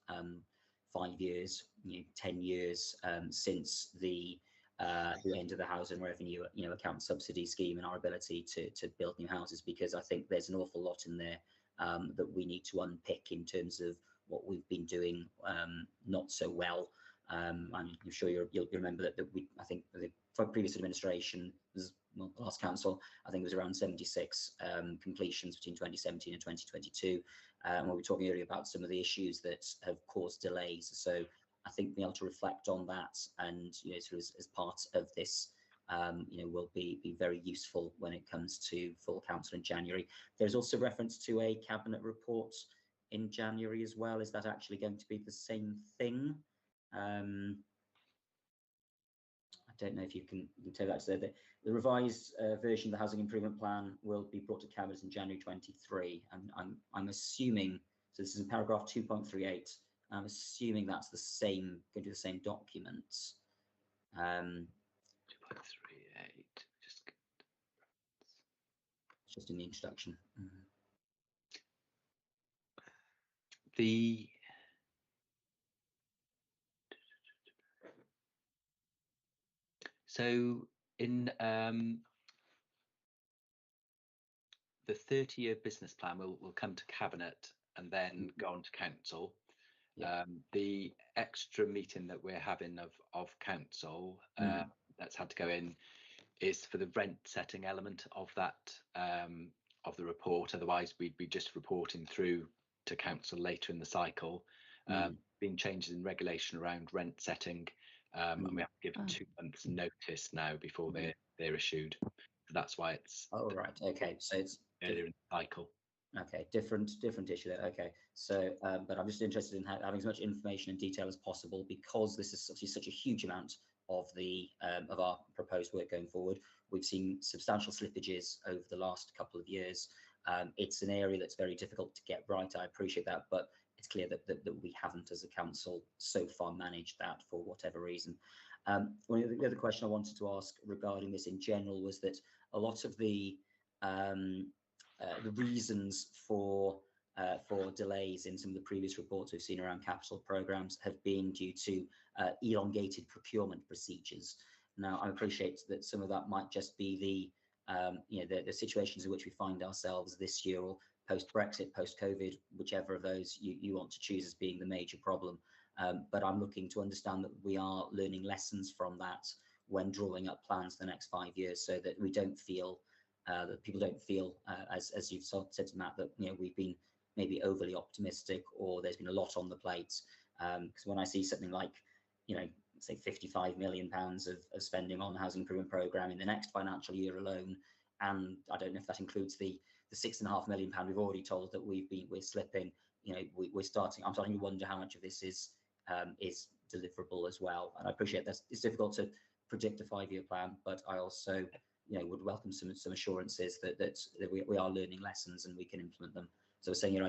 5 years, 10 years since the end of the housing revenue account subsidy scheme and our ability to build new houses, because I think there's an awful lot in there that we need to unpick in terms of what we've been doing not so well. I'm sure you'll remember that I think the previous administration was, well, the last council, I think it was around 76 completions between 2017 and 2022. And we were talking earlier about some of the issues that have caused delays. So I think being able to reflect on that and sort of as part of this will be very useful when it comes to full council in January. There's also reference to a cabinet report in January as well. Is that actually going to be the same thing? I don't know if you can tell that. So the revised version of the housing improvement plan will be brought to cabinet in January 23. And I'm assuming, so this is in paragraph 2.38. I'm assuming that's the same, going to be the same document. 2.38. Just in the introduction. So in the 30-year business plan will come to cabinet and then go on to council. Yeah. The extra meeting that we're having of council that's had to go in is for the rent setting element of that of the report. Otherwise we'd be just reporting through to council later in the cycle. Been changes in regulation around rent setting, and we have to give 2 months notice now before they're issued. So that's why it's right. Okay, so it's earlier in the cycle. Okay, different issue there. Okay, so but I'm just interested in having as much information and detail as possible, because this is obviously such a huge amount of the of our proposed work going forward. We've seen substantial slippages over the last couple of years. It's an area that's very difficult to get right. I appreciate that, but it's clear that we haven't, as a council, so far managed that for whatever reason. One of the other question I wanted to ask regarding this in general was that a lot of the reasons for delays in some of the previous reports we've seen around capital programs have been due to elongated procurement procedures. Now, I appreciate that some of that might just be the situations in which we find ourselves this year, or post-Brexit, post-COVID, whichever of those you want to choose as being the major problem. But I'm looking to understand that we are learning lessons from that when drawing up plans for the next 5 years, so that we don't feel that people don't feel, as you've said, Matt, that we've been maybe overly optimistic, or there's been a lot on the plate. Because when I see something like, say £55 million of spending on the housing improvement programme in the next financial year alone, and I don't know if that includes the £6.5 million we've already told that we're slipping. I'm starting to wonder how much of this is deliverable as well. And I appreciate that it's difficult to predict a 5-year plan, but I also would welcome some assurances that we are learning lessons and we can implement them. So saying,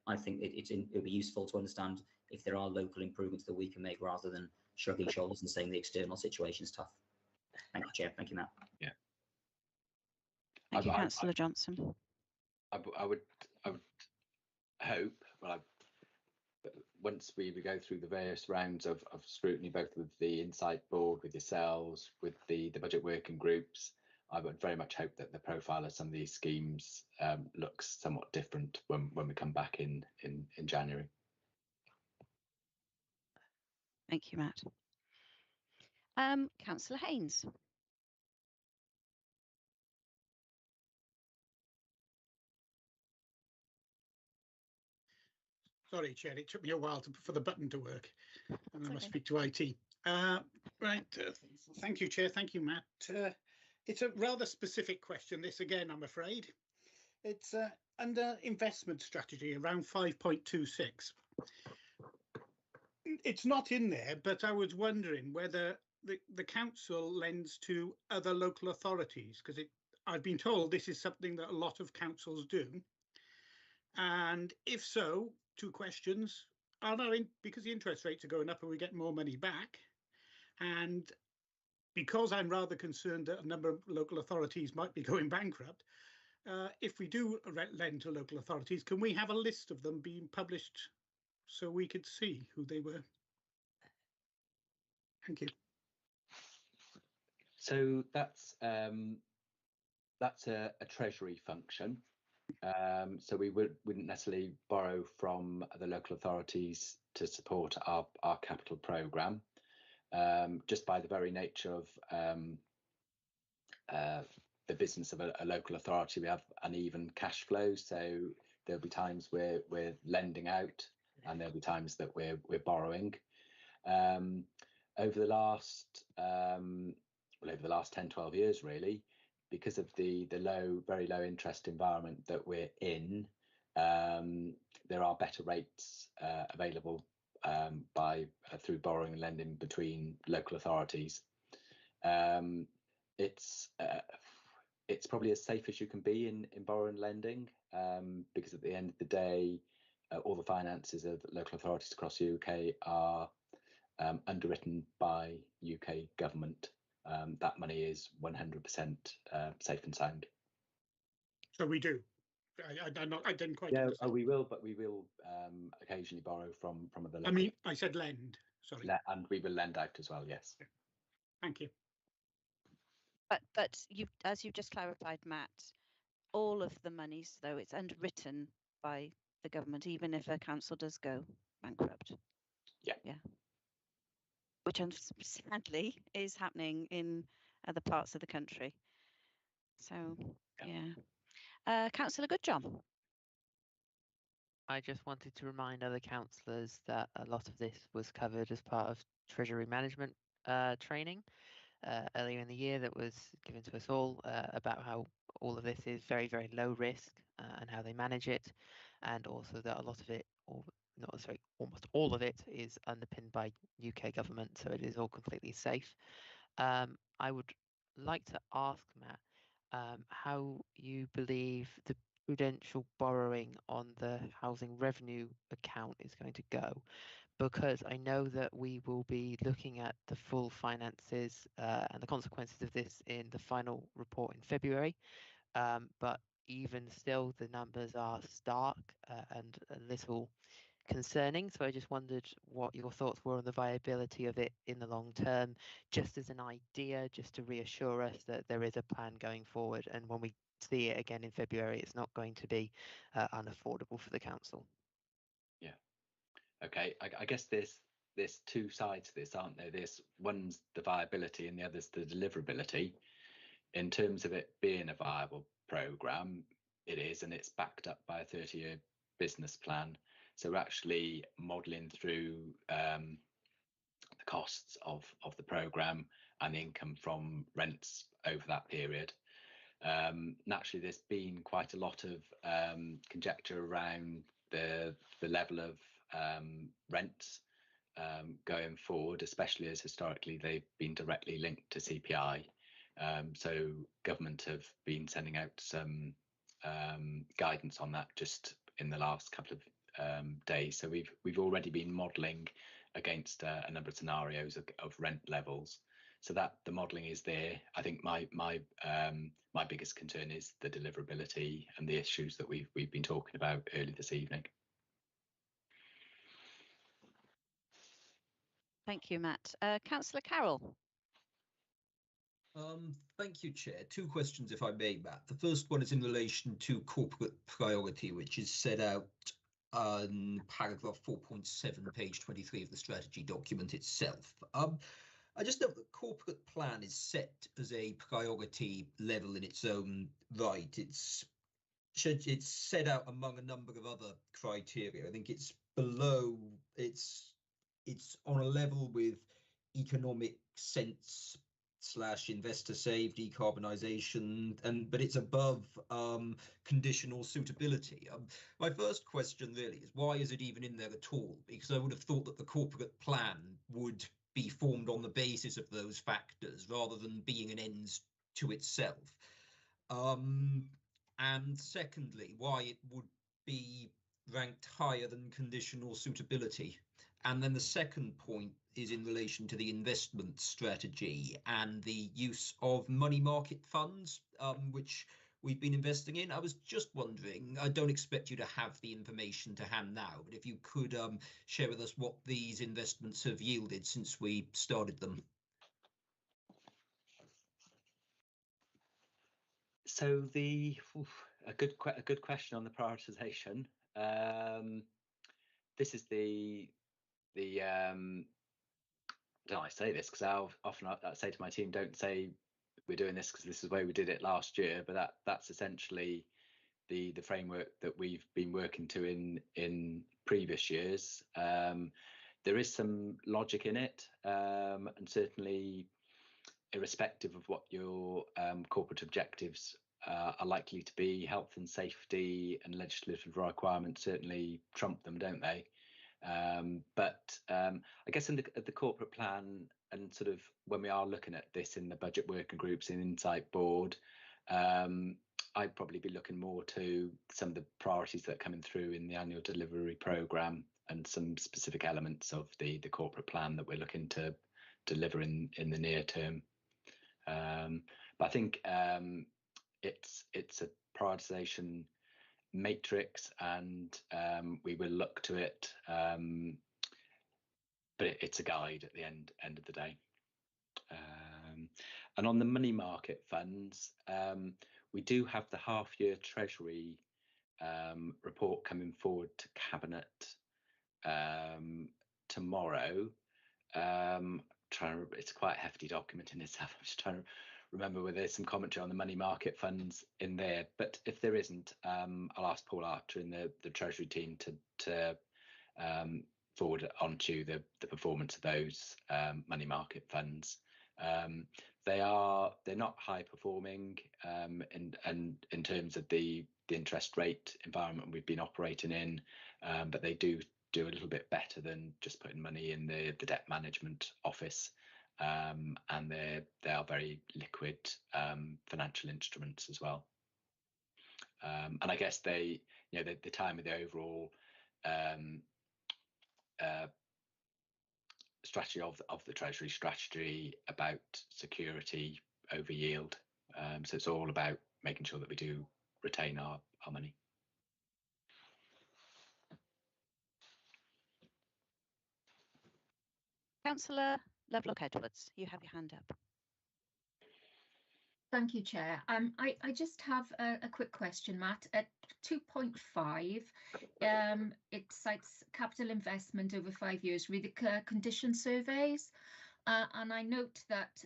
I think it would be useful to understand if there are local improvements that we can make, rather than shrugging shoulders and saying the external situation is tough. Thank you, Chair. Thank you, Matt. Yeah. Thank you, Councillor Johnson. I would hope, once we go through the various rounds of scrutiny, both with the Insight Board, with yourselves, with the budget working groups, I would very much hope that the profile of some of these schemes looks somewhat different when we come back in January. Thank you, Matt. Councillor Haynes. Sorry, Chair, it took me a while for the button to work, and I must speak to IT. Thank you, Chair. Thank you, Matt. It's a rather specific question, this again, I'm afraid. It's under investment strategy, around 5.26. It's not in there, but I was wondering whether the council lends to other local authorities, because I've been told this is something that a lot of councils do. And if so, 2 questions. Because the interest rates are going up, and we get more money back? And because I'm rather concerned that a number of local authorities might be going bankrupt, if we do lend to local authorities, can we have a list of them being published so we could see who they were? Thank you. So that's a treasury function. So we wouldn't necessarily borrow from the local authorities to support our capital programme. Just by the very nature of the business of a local authority, we have uneven cash flow. So there'll be times where we're lending out, and there'll be times that we're borrowing. Over the last 10-12 years, really, because of the very low interest environment that we're in, there are better rates available through borrowing and lending between local authorities. It's probably as safe as you can be in borrowing and lending, because at the end of the day, all the finances of local authorities across the UK are underwritten by UK government. That money is 100% safe and sound. So we do. I didn't quite. Yeah, we will, but we will occasionally borrow from other. I mean, I said lend. Sorry. And we will lend out as well. Yes. Thank you. But as you've just clarified, Matt, all of the monies, though, it's underwritten by the government, even if a council does go bankrupt. Yeah. Yeah. Which sadly is happening in other parts of the country. So yeah. Councillor Goodjohn. I just wanted to remind other councillors that a lot of this was covered as part of Treasury Management training earlier in the year that was given to us all about how all of this is very, very low risk and how they manage it, and also that a lot of it, almost all of it is underpinned by UK government, so it is all completely safe. I would like to ask Matt how you believe prudential borrowing on the housing revenue account is going to go, because I know that we will be looking at the full finances and the consequences of this in the final report in February. But even still, the numbers are stark and a little concerning. So I just wondered what your thoughts were on the viability of it in the long term, just as an idea, just to reassure us that there is a plan going forward. And when we see it again in February, it's not going to be unaffordable for the council. Yeah. Okay. I guess there's two sides to this, aren't there? There's one's the viability and the other's the deliverability. In terms of it being a viable programme, it is, and it's backed up by a 30-year business plan. So we're actually modelling through the costs of the programme and the income from rents over that period. Naturally, there's been quite a lot of conjecture around the level of rents going forward, especially as historically they've been directly linked to CPI. So government have been sending out some guidance on that just in the last couple of days. So we've already been modelling against a number of scenarios of rent levels. So that the modelling is there. I think my biggest concern is the deliverability and the issues that we've been talking about earlier this evening. Thank you, Matt. Councillor Carroll. Thank you, Chair. Two questions, if I may, Matt. The first one is in relation to corporate priority, which is set out on paragraph 4.7, page 23 of the strategy document itself. I just note that corporate plan is set as a priority level in its own right. It's set out among a number of other criteria. I think it's below, it's on a level with economic sense / investor save, decarbonisation, but it's above conditional suitability. My first question really is, why is it even in there at all? Because I would have thought that the corporate plan would be formed on the basis of those factors rather than being an end to itself. And secondly, why it would be ranked higher than conditional suitability. And then the second point is in relation to the investment strategy and the use of money market funds, which we've been investing in. I was just wondering, I don't expect you to have the information to hand now, but if you could share with us what these investments have yielded since we started them. So a good question on the prioritisation. This is the don't I say this because I often say to my team, don't say we're doing this because this is the way we did it last year, but that's essentially the framework that we've been working to in previous years. There is some logic in it, and certainly irrespective of what your corporate objectives are likely to be, health and safety and legislative requirements certainly trump them, don't they? But I guess in the corporate plan, and sort of when we are looking at this in the budget working groups and Insight Board, I'd probably be looking more to some of the priorities that are coming through in the annual delivery programme and some specific elements of the corporate plan that we're looking to deliver in the near term. But I think it's a prioritisation matrix, and we will look to it, but it's a guide at the end of the day. And on the money market funds, we do have the half-year Treasury report coming forward to Cabinet tomorrow. It's quite a hefty document in itself. I'm just trying to remember whether there's some commentary on the money market funds in there, but if there isn't, I'll ask Paul Archer in the Treasury team to forward onto the performance of those money market funds. They're not high performing, and in terms of the interest rate environment we've been operating in, but they do a little bit better than just putting money in the debt management office, and they are very liquid financial instruments as well. And I guess the time of the overall strategy of the Treasury strategy about security over yield. So it's all about making sure that we do retain our money. Councillor Lovelock Edwards, you have your hand up. Thank you, Chair. I just have a quick question, Matt. At 2.5, it cites capital investment over 5 years with the condition surveys. And I note that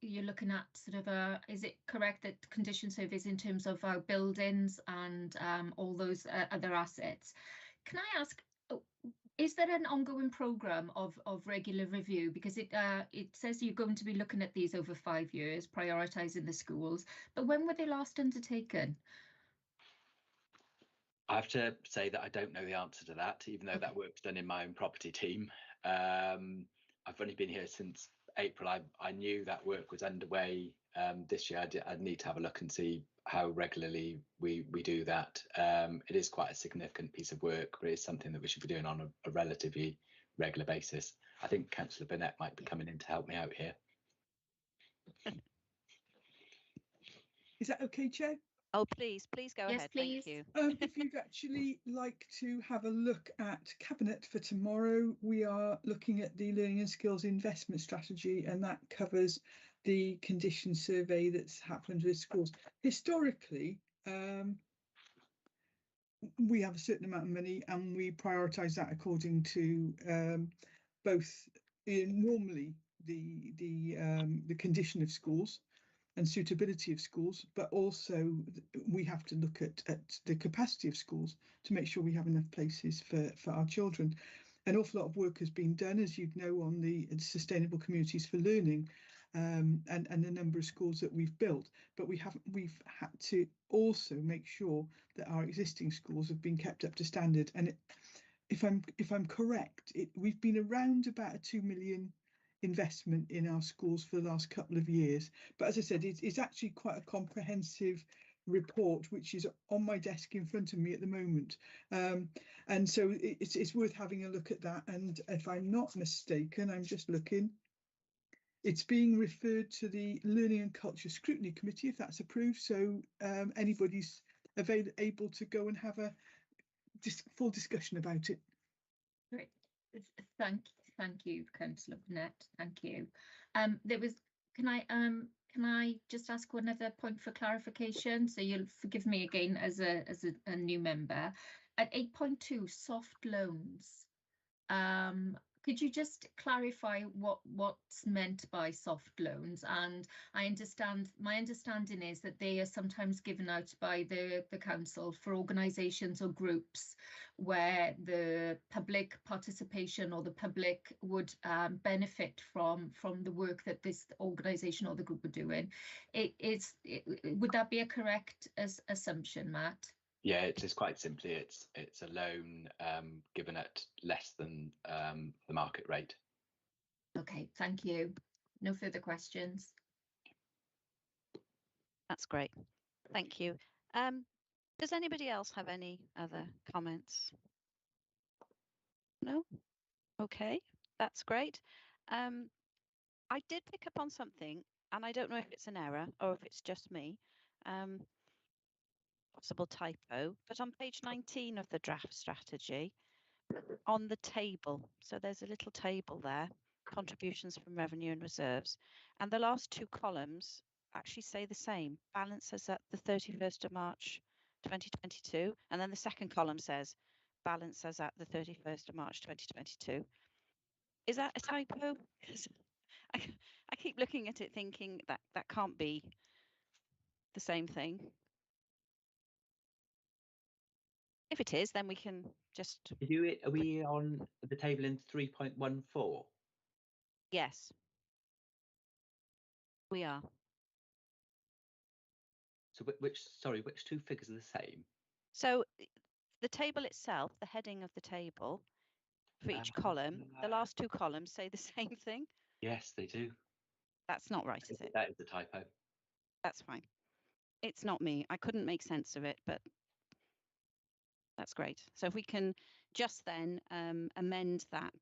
you're looking at sort of is it correct that condition surveys in terms of our buildings and all those other assets? Can I ask, is there an ongoing programme of regular review? Because it says you're going to be looking at these over 5 years, prioritising the schools. But when were they last undertaken? I have to say that I don't know the answer to that, even though that work's done in my own property team. I've only been here since April. I knew that work was underway this year. I'd need to have a look and see how regularly we do that. It is quite a significant piece of work, but it's something that we should be doing on a relatively regular basis. I think Councillor Burnett might be coming in to help me out here. Is that okay, Chair? Oh, please go Yes, ahead. please. Thank you. If you'd actually like to have a look at Cabinet for tomorrow, we are looking at the Learning and Skills Investment Strategy, and that covers the condition survey that's happened with schools. Historically, we have a certain amount of money and we prioritise that according to both normally the condition of schools and suitability of schools, but also we have to look at the capacity of schools to make sure we have enough places for our children. An awful lot of work has been done, as you'd know, on the Sustainable Communities for Learning and the number of schools that we've built, but we've had to also make sure that our existing schools have been kept up to standard. And if I'm correct, we've been around about a 2 million investment in our schools for the last couple of years. But as I said, it's actually quite a comprehensive report, which is on my desk in front of me at the moment. And so it's worth having a look at that. And if I'm not mistaken, I'm just looking, it's being referred to the Learning and Culture Scrutiny Committee, if that's approved. So anybody's able to go and have a full discussion about it. Great. Thank you, Councillor Burnett. Thank you. Can I just ask one other point for clarification? So you'll forgive me again as a new member. At 8.2, soft loans. Could you just clarify what's meant by soft loans? And my understanding is that they are sometimes given out by the council for organisations or groups where the public participation or the public would benefit from the work that this organisation or the group are doing. Would that be a correct assumption, Matt? Yeah, it is quite simply, it's a loan given at less than the market rate. Okay, thank you. No further questions. That's great. Thank you. Does anybody else have any other comments? No? Okay, that's great. I did pick up on something, and I don't know if it's an error or if it's just me. Possible typo, but on page 19 of the draft strategy, on the table, so there's a little table there, contributions from revenue and reserves, and the last two columns actually say the same, balances at the 31st of March 2022, and then the second column says balances at the 31st of March 2022. Is that a typo? I keep looking at it thinking that can't be the same thing. If it is, then we can just... Are we on the table in 3.14? Yes. We are. So which two figures are the same? So the table itself, the heading of the table for each column, the last two columns say the same thing? Yes, they do. That's not right, is it? That is a typo. That's fine. It's not me. I couldn't make sense of it, but That's great. So if we can just then amend that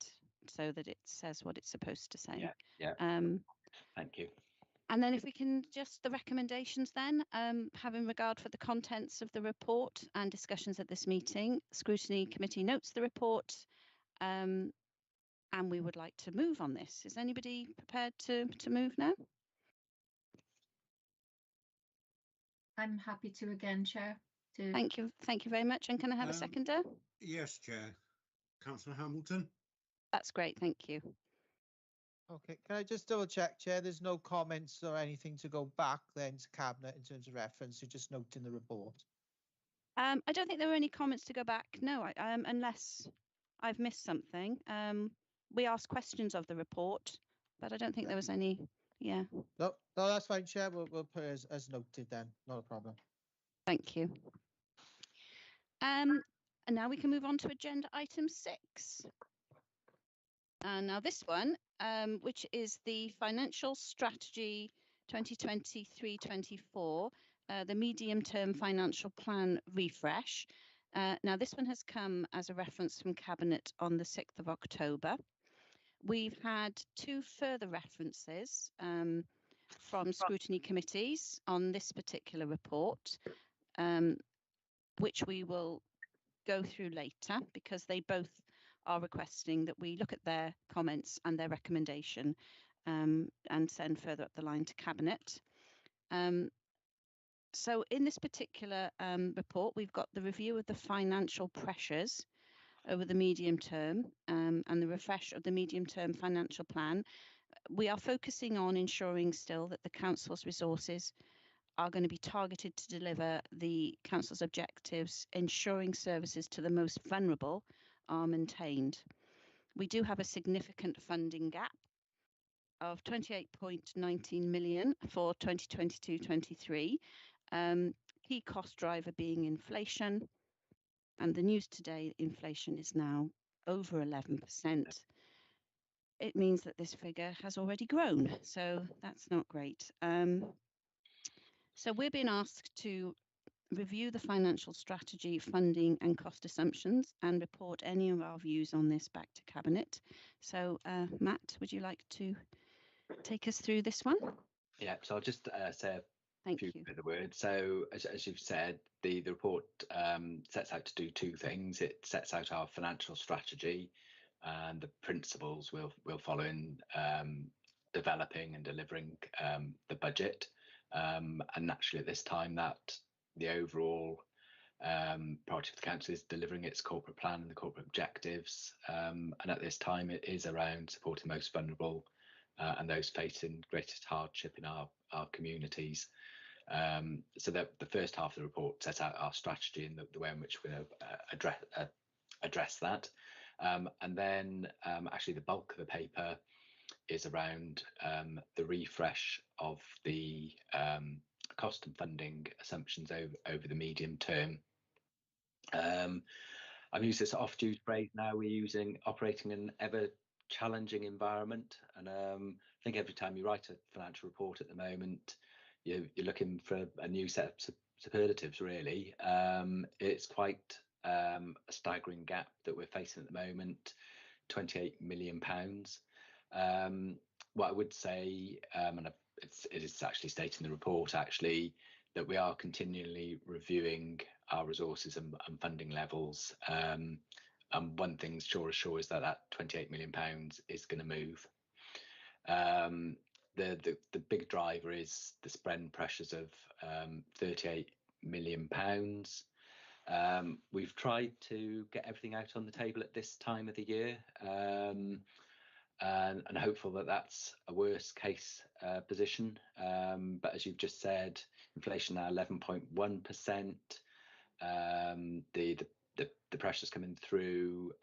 so that it says what it's supposed to say. Yeah. Um, Thank you. And then if we can just the recommendations then, having regard for the contents of the report and discussions at this meeting, Scrutiny Committee notes the report, and we would like to move on this. Is anybody prepared to move now? I'm happy to again, Chair. Thank you very much. And can I have a seconder? Yes, Chair. Councillor Hamilton. That's great, thank you. Okay, can I just double check, Chair? There's no comments or anything to go back then to Cabinet in terms of reference. You're just noting the report. I don't think there were any comments to go back. No, unless I've missed something. We asked questions of the report, but I don't think there was any. Yeah. No, that's fine, Chair. We'll put it as noted then. Not a problem. Thank you. And now we can move on to agenda item 6. And now this one, which is the financial strategy 2023-24, the medium-term financial plan refresh. Now this one has come as a reference from Cabinet on the 6th of October. We've had 2 further references from scrutiny committees on this particular report, which we will go through later because they both are requesting that we look at their comments and their recommendation and send further up the line to Cabinet. So in this particular report, we've got the review of the financial pressures over the medium term and the refresh of the medium term financial plan. We are focusing on ensuring still that the Council's resources are going to be targeted to deliver the Council's objectives, ensuring services to the most vulnerable are maintained. We do have a significant funding gap of 28.19 million for 2022-23. Key cost driver being inflation, and the news today, inflation is now over 11%. It means that this figure has already grown, so that's not great. So we're being asked to review the financial strategy, funding and cost assumptions and report any of our views on this back to Cabinet. So Matt, would you like to take us through this one? Yeah, so I'll just say a few you. other words. So as you've said, the report sets out to do 2 things. It sets out our financial strategy and the principles we'll follow in developing and delivering the budget. And naturally at this time that the overall priority for the council is delivering its corporate plan and the corporate objectives. And at this time it is around supporting the most vulnerable and those facing greatest hardship in our communities. So that the first half of the report sets out our strategy and the way in which we're address that. And then actually the bulk of the paper is around the refresh of the cost and funding assumptions over the medium term. I've used this oft-used phrase now, we're operating in an ever challenging environment, and I think every time you write a financial report at the moment, you're looking for a new set of superlatives really. It's quite a staggering gap that we're facing at the moment, £28 million. What I would say, and it is actually stated in the report actually, that we are continually reviewing our resources and funding levels. And one thing's sure is that £28 million is going to move. The big driver is the spend pressures of £38 million. We've tried to get everything out on the table at this time of the year, and hopeful that that's a worst case position. But as you've just said, inflation now 11.1%. The pressures coming through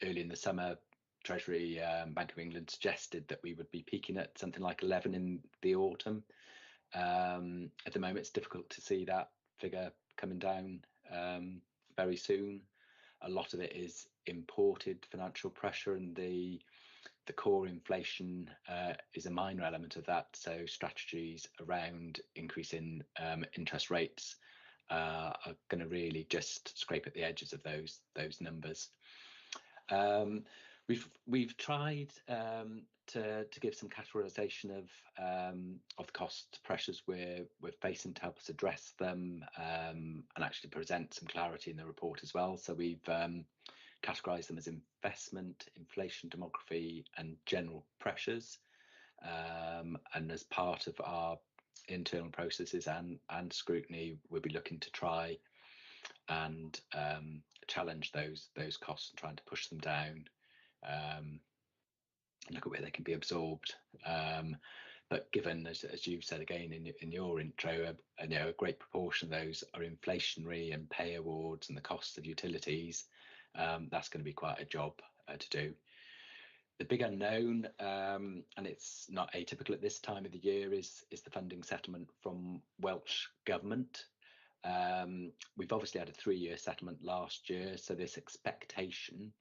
early in the summer. Treasury, Bank of England suggested that we would be peaking at something like 11 in the autumn. At the moment, it's difficult to see that figure coming down very soon. A lot of it is imported financial pressure, and the core inflation is a minor element of that. So strategies around increasing interest rates are going to really just scrape at the edges of those numbers. We've tried to give some categorization of the cost pressures we're facing to help us address them, and actually present some clarity in the report as well. So we've categorized them as investment, inflation, demography, and general pressures. And as part of our internal processes and scrutiny, we'll be looking to try and challenge those costs and trying to push them down, look at where they can be absorbed. But given, as you said again in your intro, a great proportion of those are inflationary and pay awards and the costs of utilities, that's going to be quite a job to do. The big unknown, and it's not atypical at this time of the year, is the funding settlement from Welsh Government. We've obviously had a 3-year settlement last year, so this expectation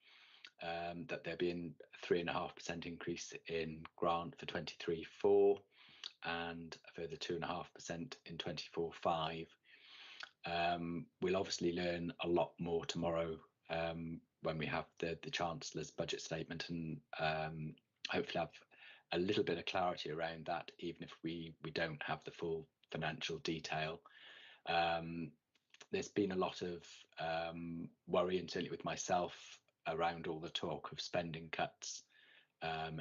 that there'll be a 3.5% increase in grant for 23-4 and a further 2.5% in 24-5. We'll obviously learn a lot more tomorrow when we have the Chancellor's budget statement, and hopefully have a little bit of clarity around that, even if we don't have the full financial detail. There's been a lot of worry, and certainly with myself, around all the talk of spending cuts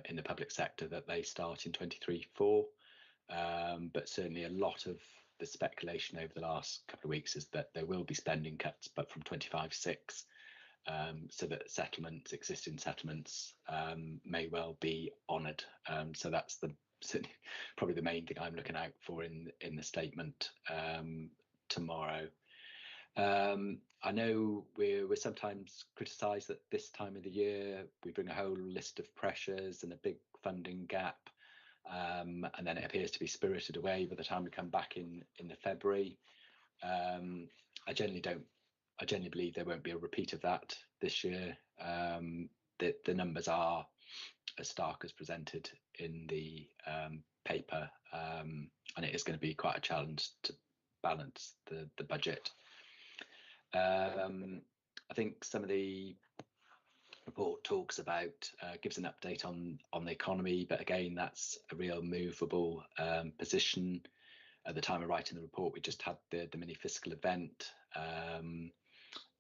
in the public sector, that they start in 23-4. But certainly a lot of the speculation over the last couple of weeks is that there will be spending cuts, but from 25-6, so that existing settlements may well be honoured. So that's probably the main thing I'm looking out for in the statement tomorrow. I know we're sometimes criticised that this time of the year we bring a whole list of pressures and a big funding gap, and then it appears to be spirited away by the time we come back in the February. I generally believe there won't be a repeat of that this year. The numbers are as stark as presented in the paper, and it is going to be quite a challenge to balance the budget. I think some of the report talks about, gives an update on the economy, but again, that's a real movable position. At the time of writing the report, we just had the mini fiscal event,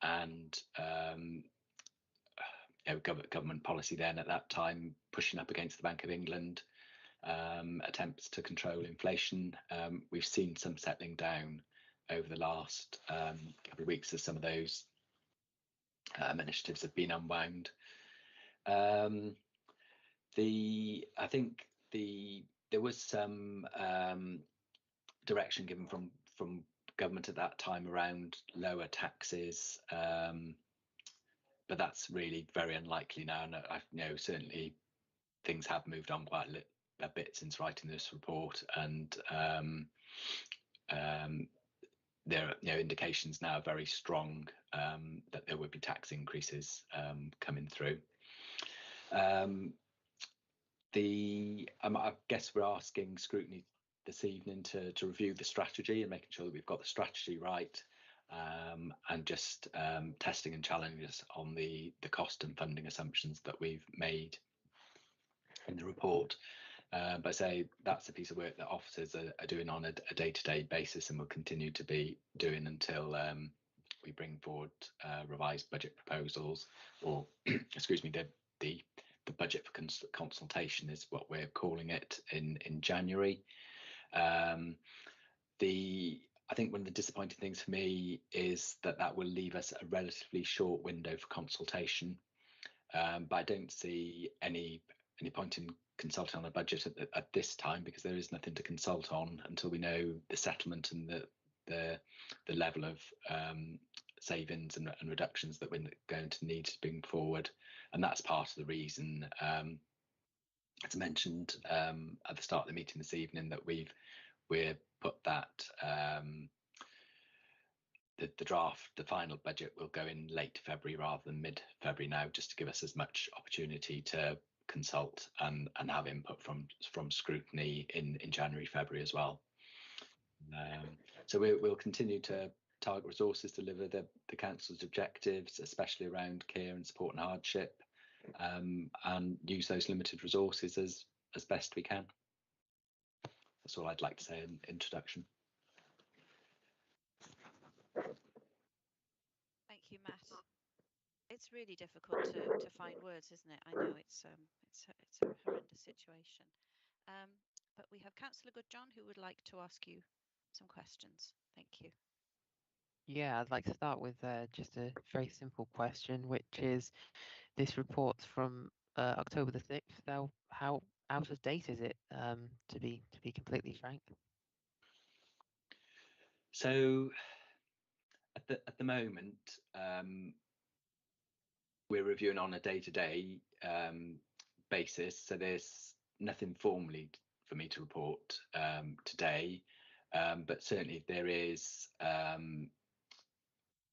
and government policy then at that time pushing up against the Bank of England, attempts to control inflation. We've seen some settling down over the last couple of weeks as some of those initiatives have been unwound. I think there was some direction given from government at that time around lower taxes, but that's really very unlikely now. And certainly things have moved on quite a bit since writing this report, and there are indications now very strong that there would be tax increases coming through. I guess we're asking Scrutiny this evening to review the strategy and making sure that we've got the strategy right, and just testing and challenging us on the cost and funding assumptions that we've made in the report. But I say that's a piece of work that officers are doing on a day-to-day basis, and will continue to be doing until we bring forward revised budget proposals, or excuse me, the budget for consultation is what we're calling it in January. I think one of the disappointing things for me is that will leave us a relatively short window for consultation, but I don't see any point in consulting on a budget at this time, because there is nothing to consult on until we know the settlement and the level of savings and reductions that we're going to need to bring forward. And that's part of the reason, as mentioned at the start of the meeting this evening, that we've put that the final budget will go in late February rather than mid-February now, just to give us as much opportunity to consult and have input from Scrutiny in January, February as well. So we'll continue to target resources to deliver the council's objectives, especially around care and support and hardship, and use those limited resources as best we can. That's all I'd like to say in introduction. Thank you, Matt. It's really difficult to find words, isn't it? I know it's a horrendous situation. But we have Councillor Goodjohn who would like to ask you some questions. Thank you. Yeah, I'd like to start with just a very simple question, which is this report from October the 6th. How out of date is it? To be completely frank. So at the moment, we're reviewing on a day-to-day basis. So there's nothing formally for me to report today, but certainly there is.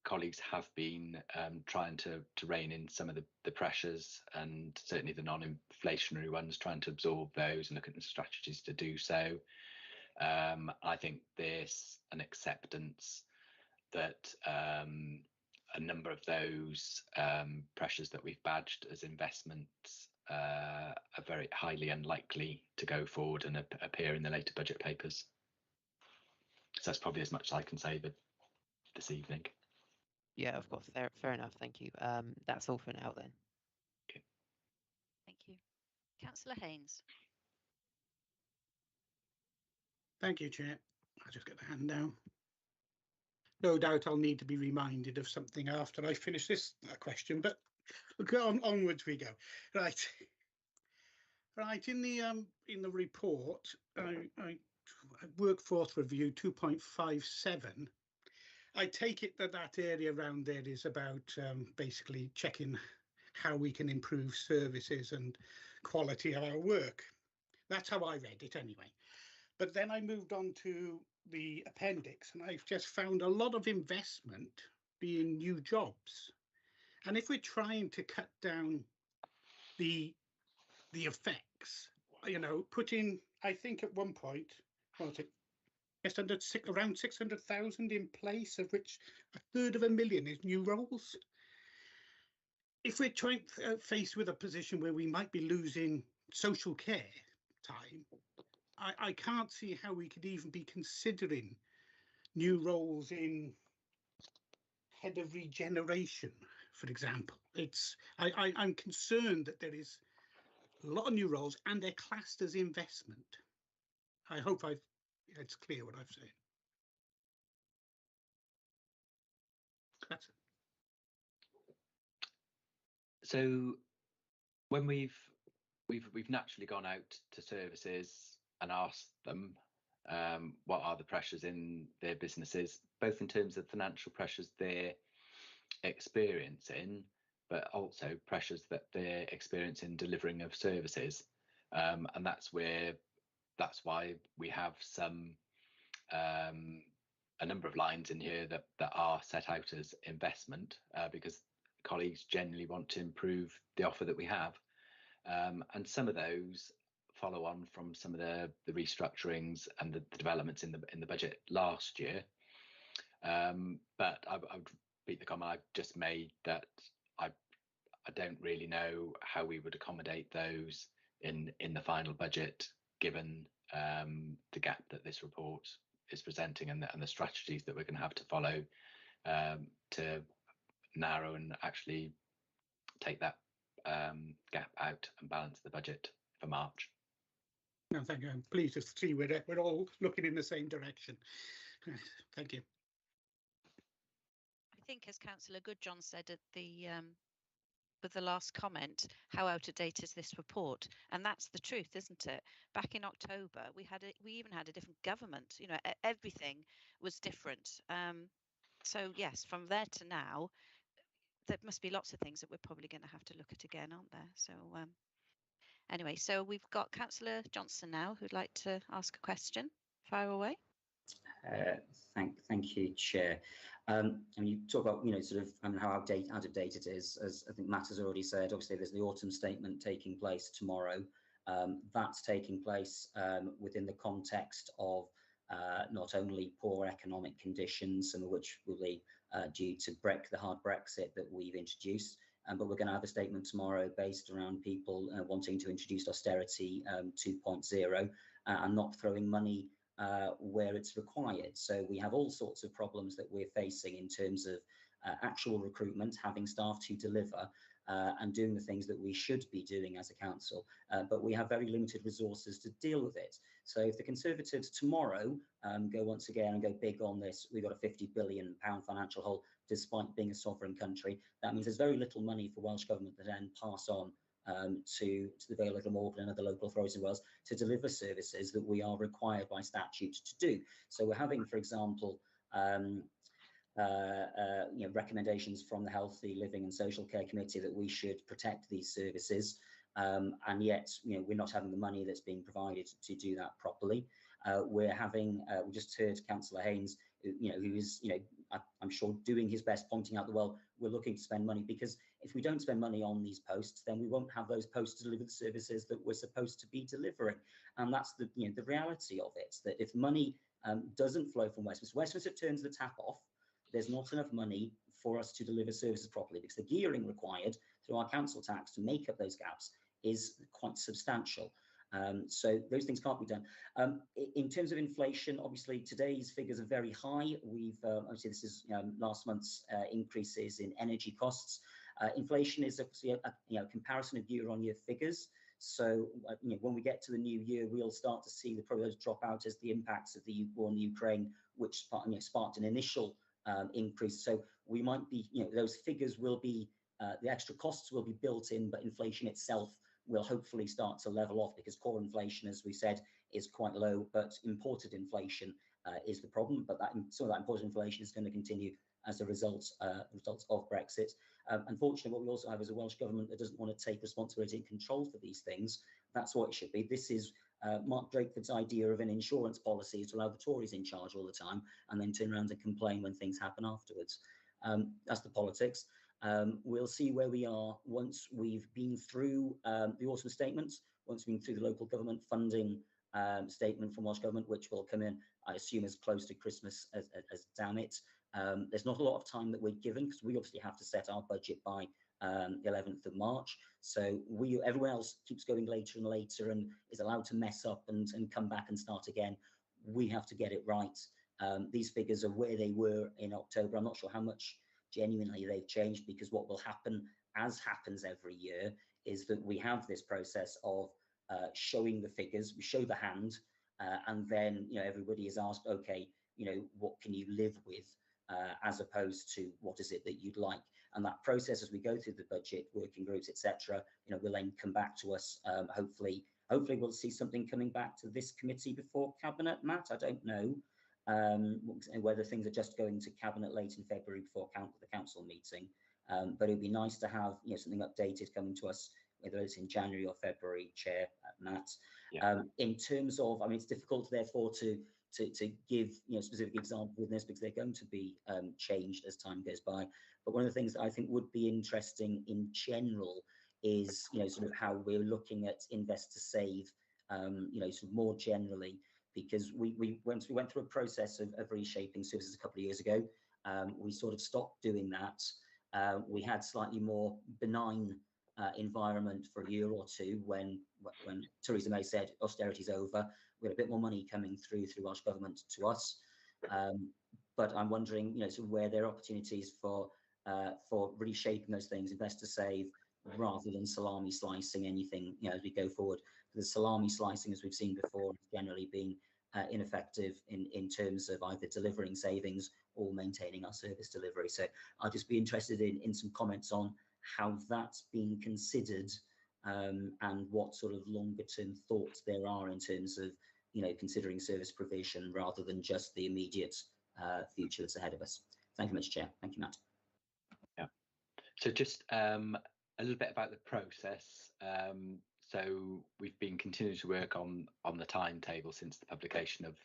Colleagues have been trying to rein in some of the pressures, and certainly the non-inflationary ones, trying to absorb those and look at the strategies to do so. I think there's an acceptance that a number of those pressures that we've badged as investments are very highly unlikely to go forward and appear in the later budget papers. So that's probably as much as I can say this evening. Yeah, of course. Fair enough. Thank you. That's all for now then. Okay. Thank you. Councillor Haynes. Thank you, Chair. I'll just get the hand down. No doubt I'll need to be reminded of something after I finish this question, but onwards we go. Right. Right, in the report, I workforce review 2.57. I take it that area around there is about basically checking how we can improve services and quality of our work. That's how I read it anyway. But then I moved on to the appendix, and I've just found a lot of investment being new jobs. And if we're trying to cut down the effects, you know, putting, I think at one point, what was it, just under around 600,000 in place, of which 1/3 is new roles. If we're trying faced with a position where we might be losing social care time, I can't see how we could even be considering new roles in head of regeneration, for example. I'm concerned that there is a lot of new roles and they're classed as investment. I hope it's clear what I've said. That's it. So when we've naturally gone out to services and asked them what are the pressures in their businesses, both in terms of financial pressures they're experiencing, but also pressures that they're experiencing delivering of services, and that's why we have a number of lines in here that are set out as investment, because colleagues generally want to improve the offer that we have, and some of those follow on from some of the restructurings and the developments in the budget last year. But I would repeat the comment I've just made, that I don't really know how we would accommodate those in the final budget, given the gap that this report is presenting and the strategies that we're going to have to follow to narrow and actually take that gap out and balance the budget for March. No, thank you. I'm pleased to see we're all looking in the same direction. Thank you. I think, as Councillor Goodjohn said at with the last comment, how out of date is this report? And that's the truth, isn't it? Back in October, we even had a different government. You know, everything was different. So yes, from there to now, there must be lots of things that we're probably going to have to look at again, aren't there? So anyway, so we've got Councillor Johnson now who'd like to ask a question. Fire away. Thank you, Chair. And you talk about, you know, sort of how out of date it is, as I think Matt has already said. Obviously, there's the autumn statement taking place tomorrow. That's taking place within the context of not only poor economic conditions, some of which will be due to the hard Brexit that we've introduced, but we're going to have a statement tomorrow based around people wanting to introduce austerity 2.0 and not throwing money where it's required. So we have all sorts of problems that we're facing in terms of actual recruitment, having staff to deliver, and doing the things that we should be doing as a council, but we have very limited resources to deal with it. So if the Conservatives tomorrow go once again and go big on this, we've got a £50 billion financial hole despite being a sovereign country, that means there's very little money for Welsh Government to then pass on to the Vale of Glamorgan and other local authorities in Wales to deliver services that we are required by statute to do. So we're having, for example, recommendations from the Healthy Living and Social Care Committee that we should protect these services, and yet we're not having the money that's being provided to do that properly. We're having, we just heard Councillor Haynes, who is, I'm sure doing his best, pointing out that, well, we're looking to spend money, because if we don't spend money on these posts, then we won't have those posts to deliver the services that we're supposed to be delivering. And that's the reality of it, that if money doesn't flow from Westminster turns the tap off, there's not enough money for us to deliver services properly, because the gearing required through our council tax to make up those gaps is quite substantial. So those things can't be done. In terms of inflation, obviously today's figures are very high. We've obviously this is last month's increases in energy costs. Inflation is obviously a comparison of year-on-year figures. So when we get to the new year, we'll start to see probably those drop out as the impacts of the war in Ukraine, which sparked an initial increase. So we might be, those figures will be, the extra costs will be built in, but inflation itself will hopefully start to level off, because core inflation, as we said, is quite low, but imported inflation is the problem. But some of that imported inflation is going to continue as a result of Brexit. Unfortunately, what we also have is a Welsh Government that doesn't want to take responsibility and control for these things. That's what it should be. This is Mark Drakeford's idea of an insurance policy, is to allow the Tories in charge all the time and then turn around and complain when things happen afterwards. That's the politics. We'll see where we are once we've been through the autumn statements, once we've been through the local government funding statement from Welsh Government, which will come in, I assume, as close to Christmas as damn it. There's not a lot of time that we're given, because we obviously have to set our budget by 11th of March. So everyone else keeps going later and later and is allowed to mess up and come back and start again. We have to get it right. These figures are where they were in October. I'm not sure how much genuinely they've changed, because what will happen, as happens every year, is that we have this process of showing the figures, we show the hand, and then everybody is asked, okay, what can you live with, as opposed to what is it that you'd like. And that process, as we go through the budget, working groups, etc., will then come back to us. Hopefully we'll see something coming back to this committee before Cabinet, Matt. I don't know whether things are just going to Cabinet late in February before the council meeting. But it would be nice to have something updated coming to us, whether it's in January or February, Chair, Matt. Yeah. In terms of, it's difficult therefore to give specific examples with this, because they're going to be changed as time goes by. But one of the things that I think would be interesting in general is sort of how we're looking at invest to save, sort of more generally, because once we went through a process of reshaping services a couple of years ago, we sort of stopped doing that. We had slightly more benign environment for a year or two when Theresa May said austerity's over. We had a bit more money coming through Welsh Government to us, but I'm wondering, sort of where there are opportunities for reshaping those things, invest to save, rather than salami slicing anything, as we go forward. The salami slicing, as we've seen before, has generally been ineffective in terms of either delivering savings or maintaining our service delivery. So I'll just be interested in some comments on how that's being considered, and what sort of longer term thoughts there are in terms of considering service provision rather than just the immediate future that's ahead of us. Thank you, Mr. Chair. Thank you, Matt. Yeah. So just a little bit about the process. So we've been continuing to work on the timetable since the publication of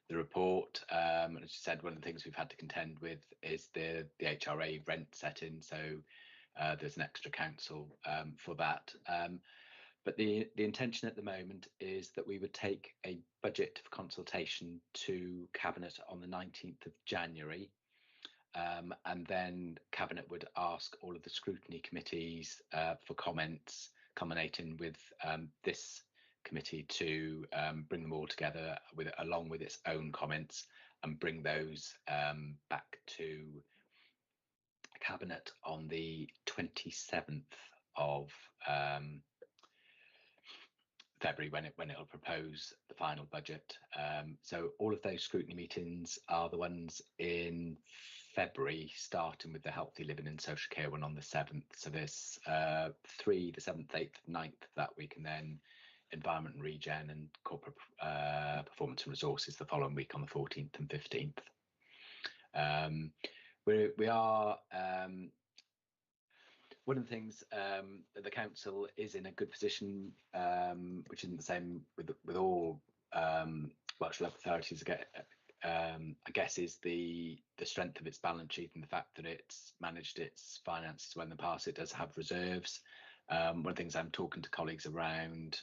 the report. And as you said, one of the things we've had to contend with is the HRA rent setting. So there's an extra council for that. But the intention at the moment is that we would take a budget for consultation to Cabinet on the 19th of January. And then Cabinet would ask all of the scrutiny committees for comments, culminating with this committee to bring them all together along with its own comments and bring those back to Cabinet on the 27th of February when it'll propose the final budget. So all of those scrutiny meetings are the ones in February, starting with the Healthy Living and Social Care one on the 7th. So there's 3, the 7th, 8th, 9th that week, and then Environment and Regen and Corporate Performance and Resources the following week on the 14th and 15th. We are one of the things that the council is in a good position, which isn't the same with all Welsh local authorities, I guess, is the strength of its balance sheet and the fact that it's managed its finances well in the past. It does have reserves. One of the things I'm talking to colleagues around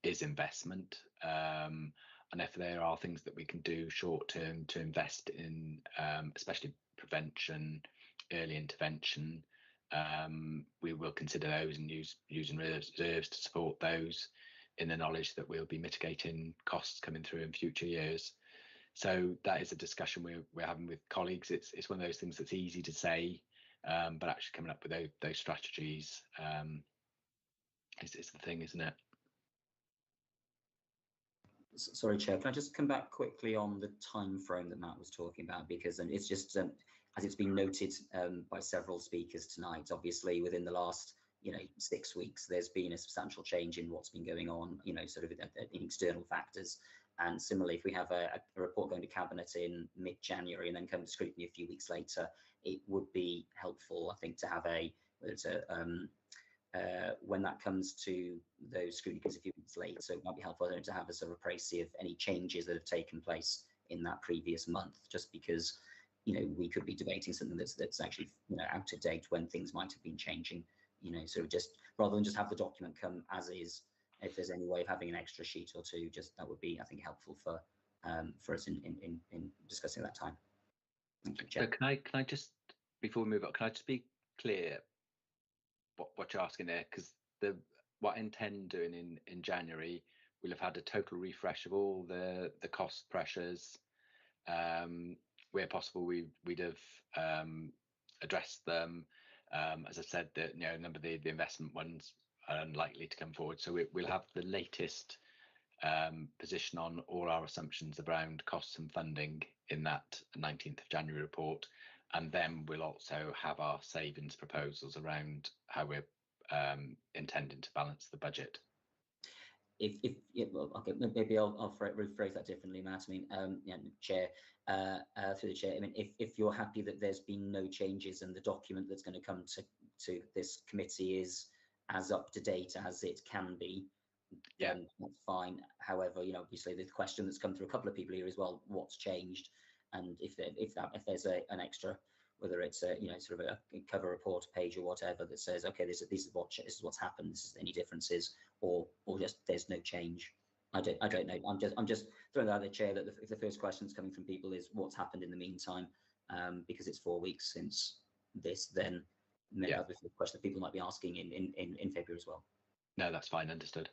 is investment. And if there are things that we can do short term to invest in, especially prevention, early intervention, we will consider those and using reserves to support those, in the knowledge that we'll be mitigating costs coming through in future years. So that is a discussion we're having with colleagues. It's one of those things that's easy to say, but actually coming up with those strategies is the thing, isn't it? Sorry, Chair, can I just come back quickly on the time frame that Matt was talking about? Because it's just, as it's been noted by several speakers tonight, obviously within the last 6 weeks, there's been a substantial change in what's been going on, sort of in external factors. And similarly, if we have a report going to Cabinet in mid-January and then come to scrutiny a few weeks later, it would be helpful, I think, to have when that comes to those scrutinies a few weeks later. So it might be helpful to have a sort of précis of any changes that have taken place in that previous month, just because we could be debating something that's actually out of date when things might have been changing. So just rather than just have the document come as is, if there's any way of having an extra sheet or two, just that would be, I think, helpful for us in discussing that time. Thank you, Chair. So can I just, before we move on, can I just be clear what you're asking there? Because what I intend doing in January, we'll have had a total refresh of all the cost pressures. Where possible, we'd have addressed them. As I said, that a number of the investment ones are unlikely to come forward. So we'll have the latest position on all our assumptions around costs and funding in that 19th of January report. And then we'll also have our savings proposals around how we're intending to balance the budget. Okay, maybe I'll rephrase that differently, Matt. I mean, Chair, through the Chair, I mean, if you're happy that there's been no changes and the document that's going to come to this committee is as up to date as it can be, then that's fine. However, obviously the question that's come through a couple of people here is, well, what's changed? And if there's an extra, whether it's a sort of a cover report page or whatever that says, okay, this is what's happened, this is any differences, or just there's no change. I don't know. I'm just throwing that out there, Chair, that if the first question that's coming from people is what's happened in the meantime, because it's 4 weeks since this, then that'll be the question that people might be asking in February as well. No, that's fine, understood.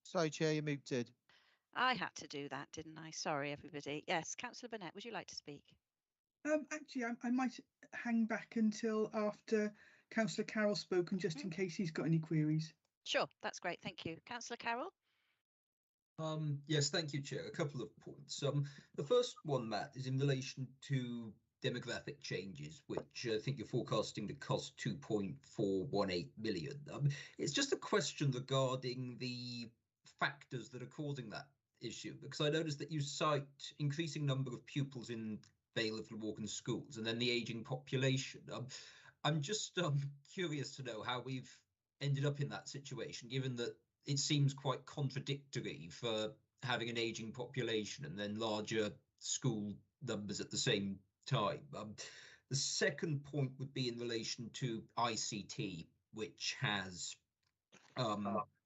Sorry, Chair, you're muted. I had to do that, didn't I? Sorry, everybody. Yes, Councillor Burnett, would you like to speak? Actually, I might hang back until after Councillor Carroll's spoken, just in case he's got any queries. Sure, that's great. Thank you. Councillor Carroll? Yes, thank you, Chair. A couple of points. The first one, Matt, is in relation to demographic changes, which I think you're forecasting to cost 2.418 million. It's just a question regarding the factors that are causing that issue, because I noticed that you cite increasing number of pupils in Vale of Glamorgan schools and then the ageing population. I'm just curious to know how we've ended up in that situation, given that it seems quite contradictory for having an ageing population and then larger school numbers at the same time. The second point would be in relation to ICT, which has,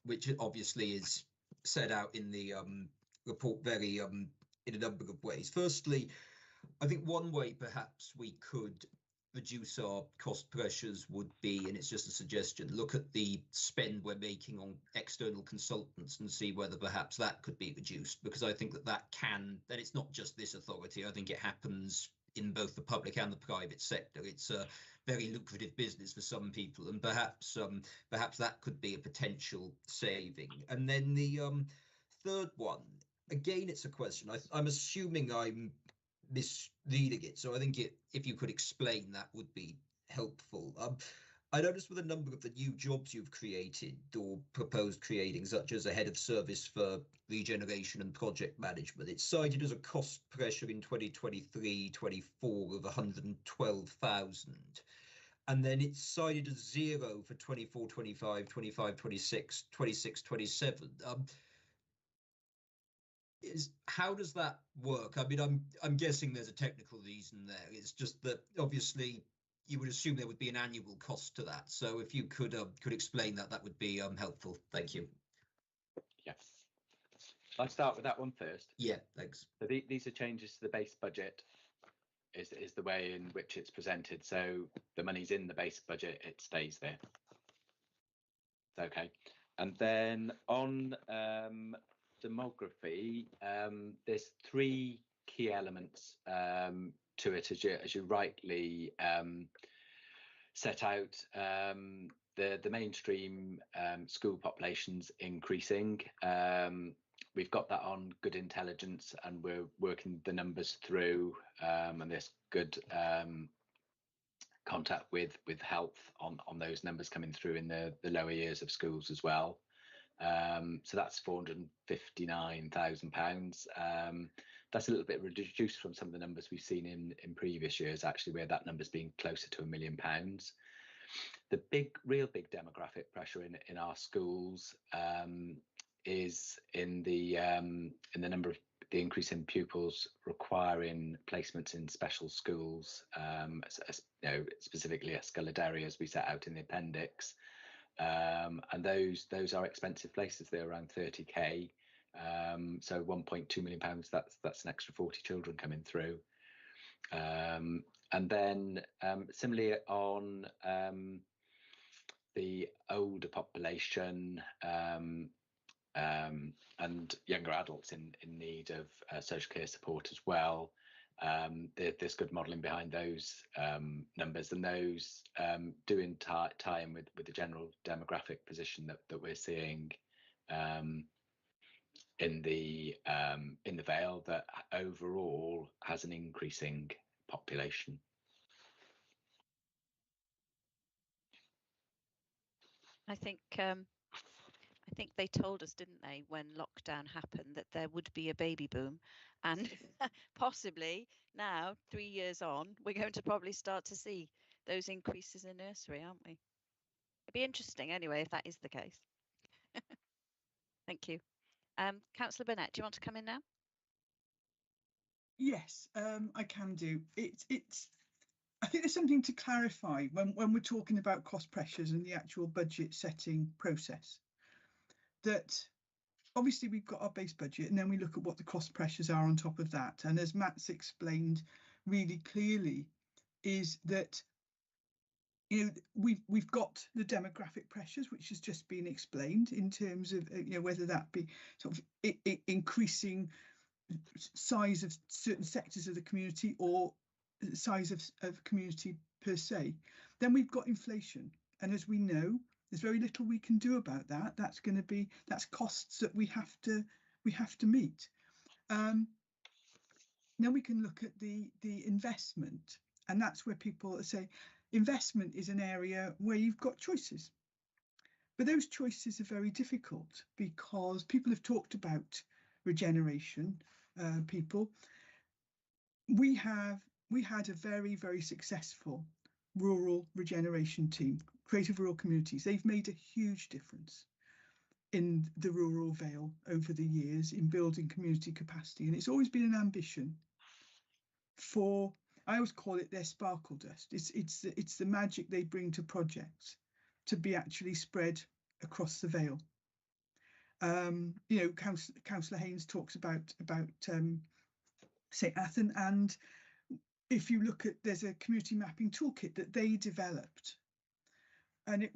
which obviously is set out in the report very in a number of ways. Firstly, I think one way perhaps we could reduce our cost pressures would be, and it's just a suggestion, look at the spend we're making on external consultants and see whether perhaps that could be reduced, because I think that that it's not just this authority. I think it happens in both the public and the private sector. It's a very lucrative business for some people, and perhaps that could be a potential saving. And then the third one, again, it's a question. I'm assuming I'm misreading it, so I think if you could explain, that would be helpful. I noticed with a number of the new jobs you've created or proposed creating, such as a head of service for regeneration and project management, it's cited as a cost pressure in 2023-24 of 112,000. And then it's cited as 0 for 24-25, 25-26, 26-27. How does that work? I mean, I'm guessing there's a technical reason there. It's just that obviously you would assume there would be an annual cost to that. So if you could explain that, that would be helpful. Thank you. Yes. I'll start with that one first. Yeah, thanks. So these are changes to the base budget, is the way in which it's presented. So the money's in the base budget, it stays there. Okay. And then on demography, there's 3 key elements to it, as you rightly set out. The mainstream school population's increasing. We've got that on good intelligence, and we're working the numbers through, and there's good contact with health on those numbers coming through in the lower years of schools as well. So that's £459,000. That's a little bit reduced from some of the numbers we've seen in previous years, actually, where that number's been closer to £1 million. The real big demographic pressure in our schools is in the number of the increase in pupils requiring placements in special schools, specifically at Sculladerry, as we set out in the appendix. And those are expensive places. They're around 30k. So £1.2 million. That's an extra 40 children coming through. And then similarly on the older population and younger adults in need of social care support as well. There's good modelling behind those numbers, and those do tie in with the general demographic position that we're seeing in the Vale, that overall has an increasing population. I think they told us, didn't they, when lockdown happened, that there would be a baby boom, and possibly now, 3 years on, we're going to probably start to see those increases in nursery, aren't we? It'd be interesting anyway if that is the case. Thank you. Councillor Burnett, do you want to come in now? Yes, I can do. I think there's something to clarify when we're talking about cost pressures and the actual budget setting process. That obviously we've got our base budget, and then we look at what the cost pressures are on top of that. And as Matt's explained really clearly, is that we've got the demographic pressures, which has just been explained in terms of whether that be sort of increasing size of certain sectors of the community or size of community per se. Then we've got inflation, and as we know, there's very little we can do about that. That's costs that we have to meet. Then we can look at the investment, and that's where people say investment is an area where you've got choices. But those choices are very difficult because people have talked about regeneration. We had a very, very successful rural regeneration team, Creative Rural Communities. They've made a huge difference in the rural Vale over the years in building community capacity, and it's always been an ambition for I always call it their sparkle dust. It's the magic they bring to projects to be actually spread across the Vale. You know, Councillor Haynes talks about St Athan, and if you look at, there's a community mapping toolkit that they developed, and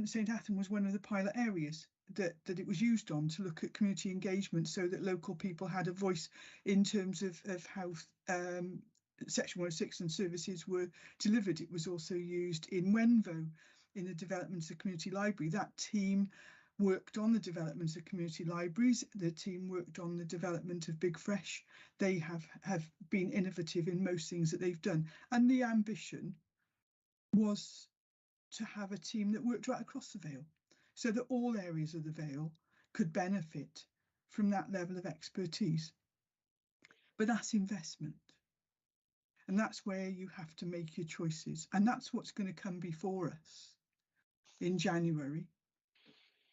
St Athan was one of the pilot areas that it was used on to look at community engagement, so that local people had a voice in terms of how Section 106 and services were delivered. It was also used in Wenvo in the development of the community library. That team worked on the development of community libraries. The team worked on the development of Big Fresh. They have been innovative in most things that they've done. And the ambition was to have a team that worked right across the Vale, so that all areas of the Vale could benefit from that level of expertise. But that's investment. And that's where you have to make your choices. And that's what's going to come before us in January,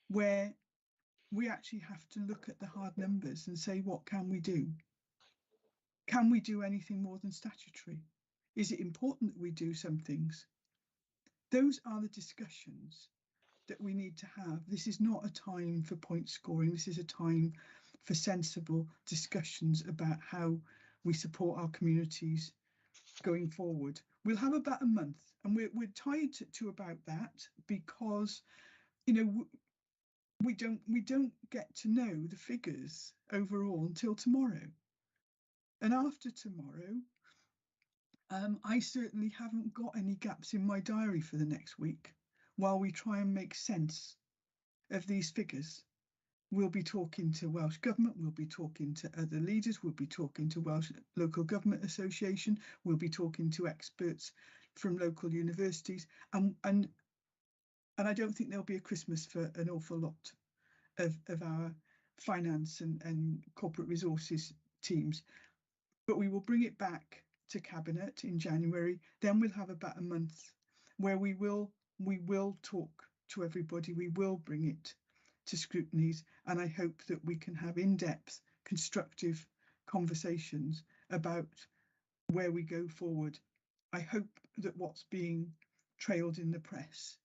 where we actually have to look at the hard numbers and say, what can we do? Can we do anything more than statutory? Is it important that we do some things? Those are the discussions that we need to have. This is not a time for point scoring. This is a time for sensible discussions about how we support our communities going forward. We'll have about a month, and we're tied to about that, because, you know, we don't get to know the figures overall until tomorrow. And after tomorrow, I certainly haven't got any gaps in my diary for the next week while we try and make sense of these figures. We'll be talking to Welsh Government, we'll be talking to other leaders, we'll be talking to Welsh Local Government Association, we'll be talking to experts from local universities, and I don't think there'll be a Christmas for an awful lot of our finance and corporate resources teams. But we will bring it back to Cabinet in January. Then we'll have about a month where we will talk to everybody. We will bring it to scrutinies, and I hope that we can have in-depth, constructive conversations about where we go forward. I hope that what's being trailed in the press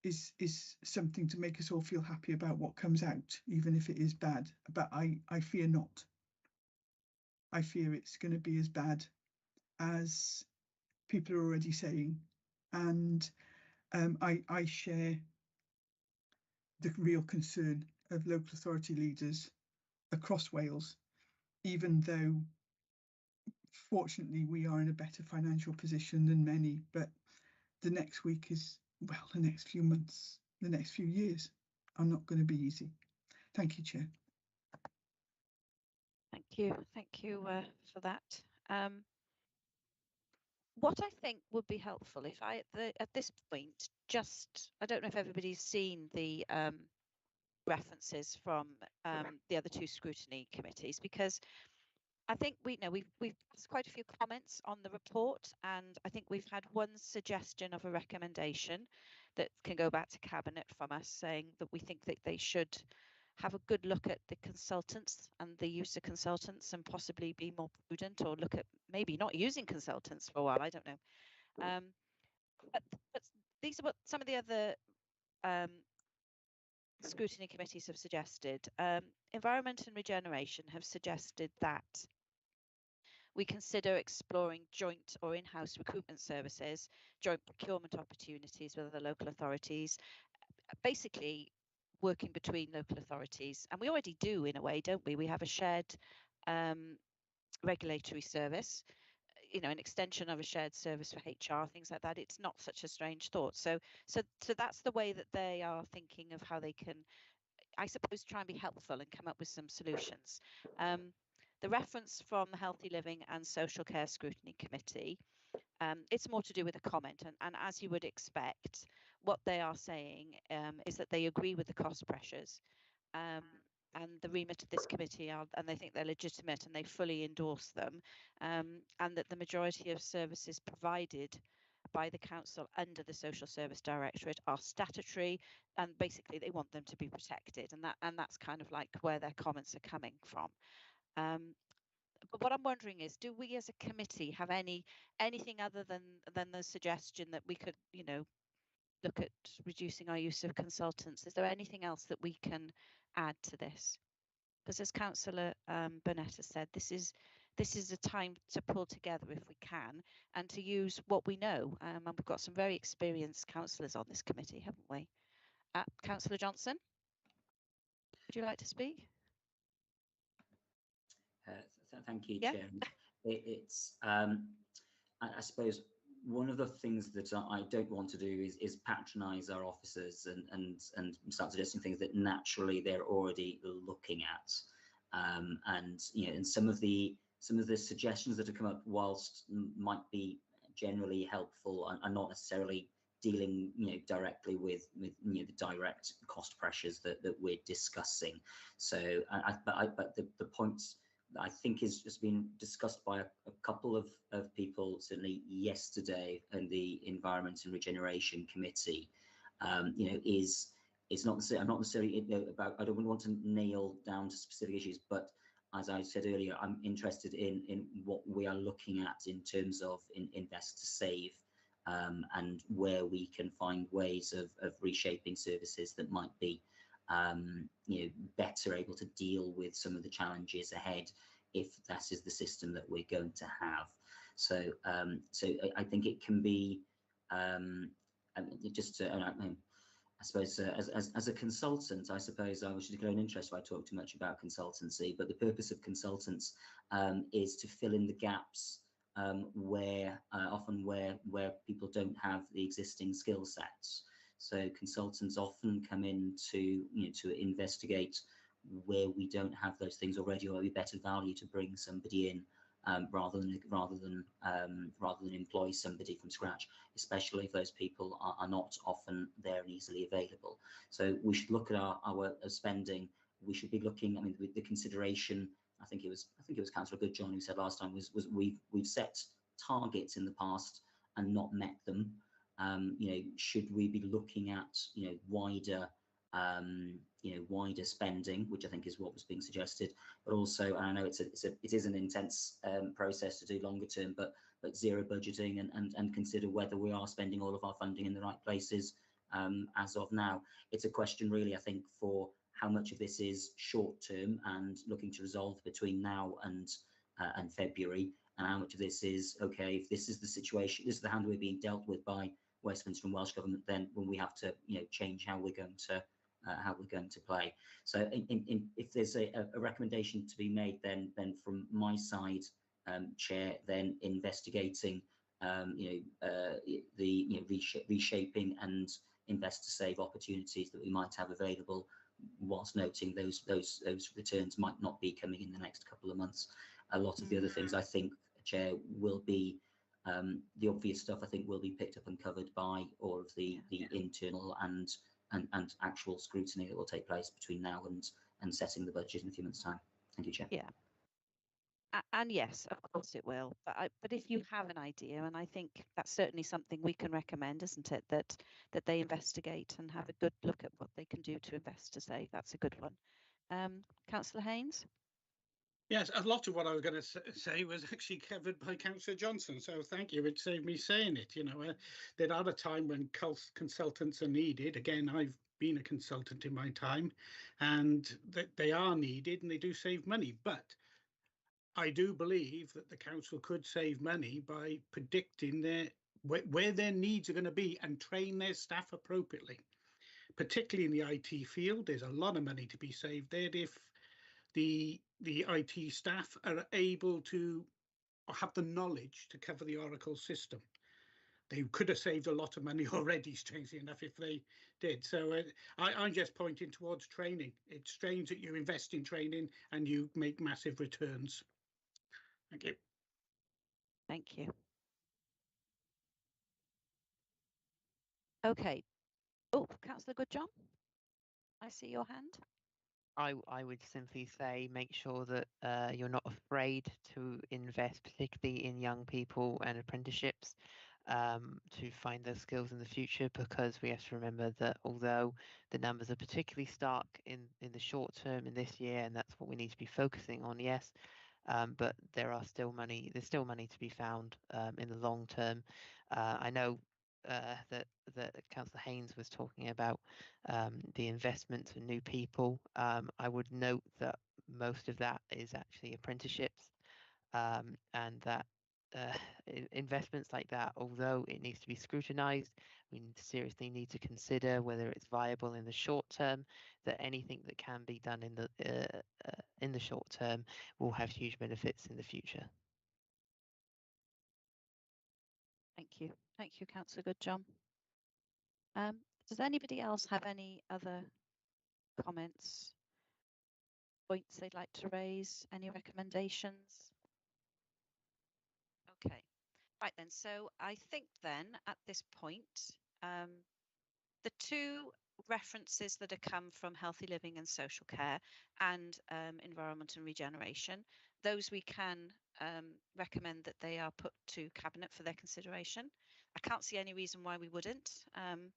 is something to make us all feel happy about what comes out, even if it is bad. But I fear not. I fear it's going to be as bad as people are already saying. And I share the real concern of local authority leaders across Wales, even though fortunately we are in a better financial position than many. But the next week is, well, the next few months, the next few years are not going to be easy. Thank you, Chair. Thank you for that. What I think would be helpful, if at this point, I don't know if everybody's seen the references from the other two scrutiny committees, because I think we've asked quite a few comments on the report, and I think we've had one suggestion of a recommendation that can go back to Cabinet from us, saying that we think that they should have a good look at the consultants and the use of consultants, and possibly be more prudent, or look at maybe not using consultants for a while. I don't know. But these are what some of the other scrutiny committees have suggested. Environment and Regeneration have suggested that we consider exploring joint or in-house recruitment services, joint procurement opportunities with other local authorities, basically working between local authorities. And we already do, in a way, don't we? We have a shared regulatory service, you know, an extension of a shared service for HR, things like that. It's not such a strange thought. So that's the way that they are thinking of how they can, I suppose, try and be helpful and come up with some solutions. The reference from the Healthy Living and Social Care Scrutiny Committee, it's more to do with a comment, and as you would expect, what they are saying is that they agree with the cost pressures, and the remit of this committee are, and they think they're legitimate, and they fully endorse them, and that the majority of services provided by the council under the Social Service Directorate are statutory, and basically they want them to be protected, and that's kind of like where their comments are coming from. But what I'm wondering is, do we as a committee have anything other than the suggestion that we could, you know, look at reducing our use of consultants? Is there anything else that we can add to this? Because as Councillor Burnett has said, this is a time to pull together if we can and to use what we know. And we've got some very experienced councillors on this committee, haven't we? Councillor Johnson, would you like to speak? Thank you, Yeah. Chair. It's I suppose one of the things that I don't want to do is patronise our officers and start suggesting things that naturally they're already looking at, and you know, and some of the suggestions that have come up, whilst might be generally helpful, are not necessarily dealing, you know, directly with you know, the direct cost pressures that we're discussing. So, but the points I think has been discussed by a couple of people, certainly yesterday in the Environment and Regeneration Committee, you know, it's not necessarily, I'm not necessarily, you know, about, I don't want to nail down to specific issues, but as I said earlier, I'm interested in what we are looking at in terms of invest to save, and where we can find ways of reshaping services that might be you know, better able to deal with some of the challenges ahead if that is the system that we're going to have. So so I think it can be just I suppose as a consultant, I suppose I was declaring interest if I talk too much about consultancy, but the purpose of consultants is to fill in the gaps where often where people don't have the existing skill sets. So consultants often come in to, you know, to investigate where we don't have those things already, or we better value to bring somebody in rather than employ somebody from scratch, especially if those people are not often there and easily available. So we should look at our spending. We should be looking, I mean, with the consideration, I think it was Councillor Goodjohn who said last time was we've set targets in the past and not met them. You know, should we be looking at, you know, wider wider spending, which I think is what was being suggested, but also, and I know it is an intense process to do longer term, but zero budgeting and consider whether we are spending all of our funding in the right places as of now. It's a question really, I think, for how much of this is short term and looking to resolve between now and February, and how much of this is, okay, if this is the situation, this is the hand we're being dealt with by Westminster and Welsh Government, then when we have to, you know, change how we're going to play. So if there's a recommendation to be made, then from my side, Chair, then investigating reshaping and invest to save opportunities that we might have available, whilst noting those returns might not be coming in the next couple of months. A lot of the other things, I think, Chair, will be the obvious stuff, I think, will be picked up and covered by all of the internal and actual scrutiny that will take place between now and setting the budget in a few months' time. Thank you, Chair. Yeah. And yes, of course it will. But if you have an idea, and I think that's certainly something we can recommend, isn't it? That they investigate and have a good look at what they can do to invest to save. That's a good one. Councillor Haynes. Yes, a lot of what I was going to say was actually covered by Councillor Johnson, so thank you. It saved me saying it. You know, there are a time when consultants are needed. Again, I've been a consultant in my time, and they are needed and they do save money. But I do believe that the council could save money by predicting where their needs are going to be and train their staff appropriately. Particularly in the IT field, there's a lot of money to be saved there if the IT staff are able to have the knowledge to cover the Oracle system. They could have saved a lot of money already, strangely enough, if they did. So I'm just pointing towards training. It's strange that you invest in training and you make massive returns. Thank you. Thank you. Okay. Oh, Councillor Goodjohn, I see your hand. I would simply say make sure that you're not afraid to invest, particularly in young people and apprenticeships, to find those skills in the future, because we have to remember that although the numbers are particularly stark in the short term in this year, and that's what we need to be focusing on, yes, but there's still money to be found in the long term. I know that Councillor Haynes was talking about the investment for new people. I would note that most of that is actually apprenticeships, and that investments like that, although it needs to be scrutinised, we seriously need to consider whether it's viable in the short term. That anything that can be done in the short term will have huge benefits in the future. Thank you, Councillor Goodjohn. Does anybody else have any other comments, points they'd like to raise, any recommendations? Okay, right then, so I think then at this point, the two references that have come from Healthy Living and Social Care and Environment and Regeneration, those we can recommend that they are put to Cabinet for their consideration. I can't see any reason why we wouldn't. And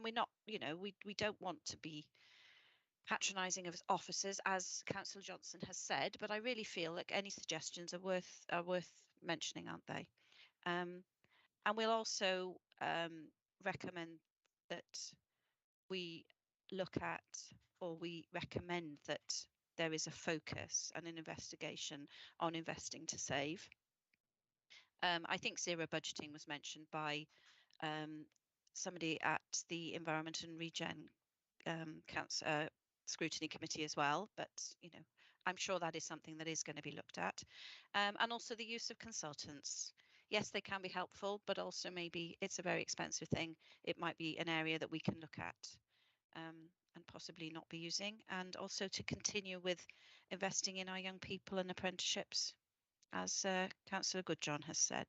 we're not, you know, we don't want to be patronising of officers, as Councillor Johnson has said, but I really feel like any suggestions are worth mentioning, aren't they? And we'll also recommend that we look at, or we recommend that there is a focus and an investigation on investing to save. I think zero budgeting was mentioned by somebody at the Environment and Regen Scrutiny Committee as well, but you know, I'm sure that is something that is going to be looked at. And also the use of consultants. Yes, they can be helpful, but also maybe it's a very expensive thing. It might be an area that we can look at and possibly not be using, and also to continue with investing in our young people and apprenticeships, as Councillor Goodjohn has said.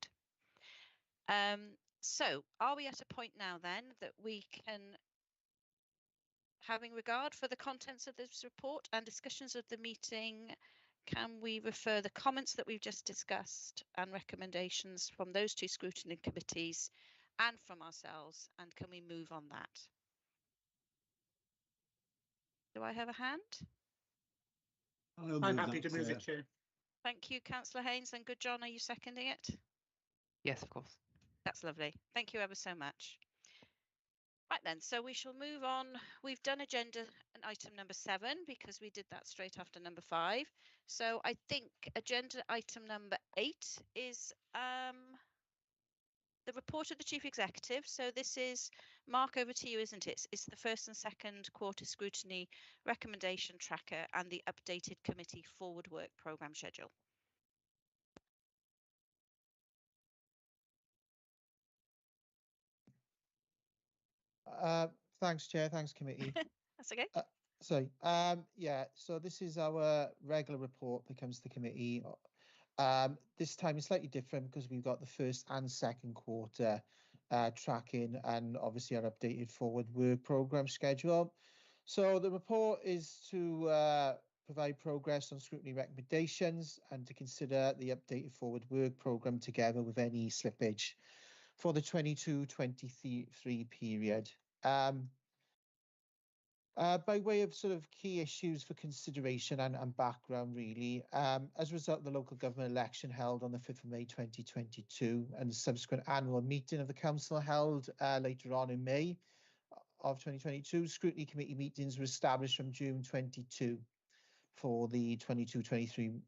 So are we at a point now then that we can, having regard for the contents of this report and discussions of the meeting, can we refer the comments that we've just discussed and recommendations from those two scrutiny committees and from ourselves, and can we move on that? Do I have a hand? I'm happy to move it, Chair. Thank you, Councillor Haynes. And Goodjohn, are you seconding it? Yes, of course. That's lovely. Thank you ever so much. Right then, so we shall move on. We've done agenda item number 7 because we did that straight after number 5. So I think agenda item number 8 is the report of the Chief Executive. So this is, Mark, over to you, isn't it? It's the first and second quarter scrutiny recommendation tracker and the updated committee forward work programme schedule. Thanks, Chair. Thanks, committee. That's okay. Yeah, so this is our regular report that comes to the committee. This time is slightly different because we've got the first and second quarter tracking and obviously our updated forward work programme schedule. So the report is to provide progress on scrutiny recommendations and to consider the updated forward work programme together with any slippage for the 22-23 period. By way of sort of key issues for consideration and background, really, as a result of the local government election held on the 5th of May 2022 and the subsequent annual meeting of the council held later on in May of 2022, scrutiny committee meetings were established from June 22 for the 22-23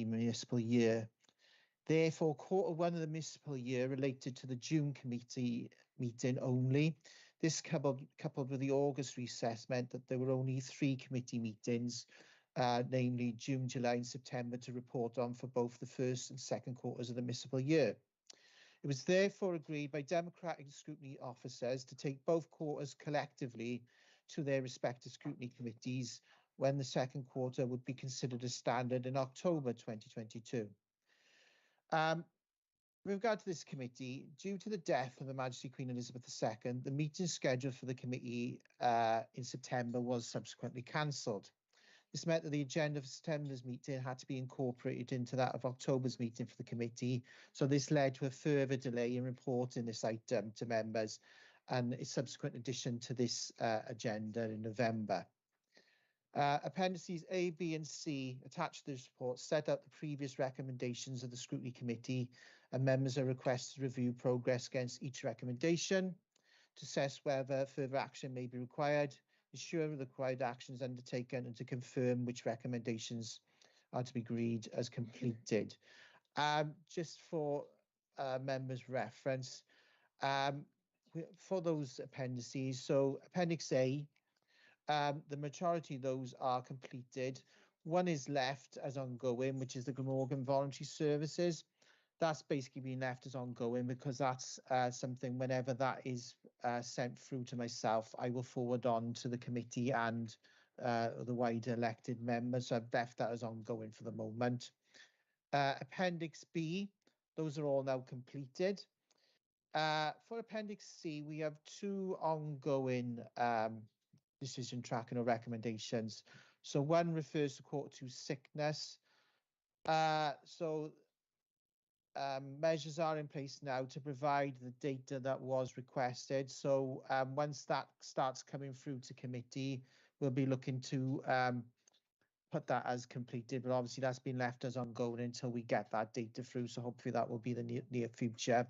municipal year. Therefore, quarter 1 of the municipal year related to the June committee meeting only. This coupled with the August recess meant that there were only 3 committee meetings, namely June, July and September, to report on for both the first and second quarters of the municipal year. It was therefore agreed by democratic scrutiny officers to take both quarters collectively to their respective scrutiny committees when the second quarter would be considered a standard in October 2022. With regard to this committee, due to the death of Her Majesty Queen Elizabeth II, the meeting scheduled for the committee in September was subsequently cancelled. This meant that the agenda for September's meeting had to be incorporated into that of October's meeting for the committee. So this led to a further delay in reporting this item to members and a subsequent addition to this agenda in November. Appendices A, B and C attached to this report set out the previous recommendations of the Scrutiny Committee, and members are requested to review progress against each recommendation to assess whether further action may be required, ensure the required action is undertaken, and to confirm which recommendations are to be agreed as completed. Just for members' reference, for those appendices, so Appendix A, the majority of those are completed. One is left as ongoing, which is the Glamorgan Voluntary Services. That's basically been left as ongoing because that's something, whenever that is sent through to myself, I will forward on to the committee and the wider elected members. So I've left that as ongoing for the moment. Appendix B, those are all now completed. For Appendix C, we have two ongoing decision tracking or recommendations. So one refers to quarter two sickness. Measures are in place now to provide the data that was requested. So once that starts coming through to committee, we'll be looking to put that as completed, but obviously that's been left as ongoing until we get that data through. So hopefully that will be the near future.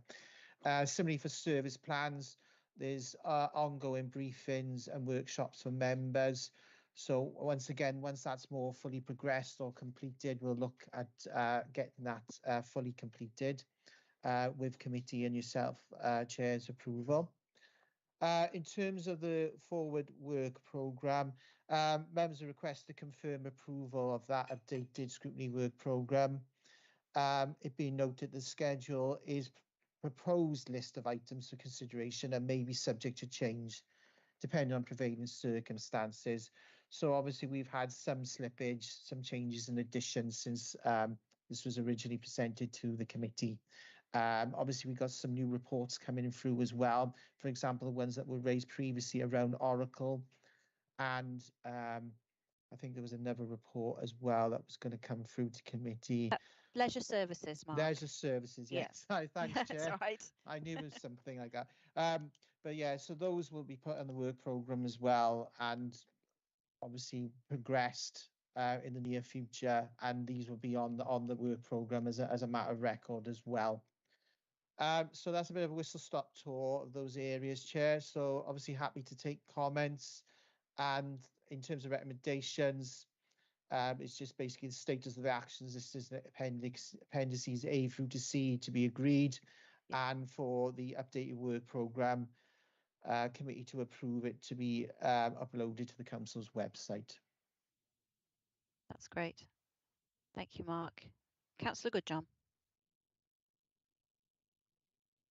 Similarly for service plans, there's ongoing briefings and workshops for members. So once again, once that's more fully progressed or completed, we'll look at getting that fully completed with committee and yourself, Chair's approval. In terms of the forward work programme, members are requested to confirm approval of that updated scrutiny work programme. It being noted the schedule is proposed list of items for consideration and may be subject to change depending on prevailing circumstances. So obviously we've had some slippage, some changes and additions since this was originally presented to the committee. Obviously we've got some new reports coming through as well. For example, the ones that were raised previously around Oracle, and I think there was another report as well that was going to come through to committee. Leisure services, Mark. Leisure services, yes. Yeah. Thanks, Chair. That's all right. I knew it was something like that. But yeah, so those will be put on the work programme as well, and obviously progressed in the near future, and these will be on the work programme as a matter of record as well. So that's a bit of a whistle-stop tour of those areas, Chair. So obviously happy to take comments, and in terms of recommendations, it's just basically the status of the actions. This is the appendices A through to C to be agreed, and for the updated work programme, committee to approve it to be uploaded to the council's website. That's great. Thank you, Mark. Councillor Goodjohn.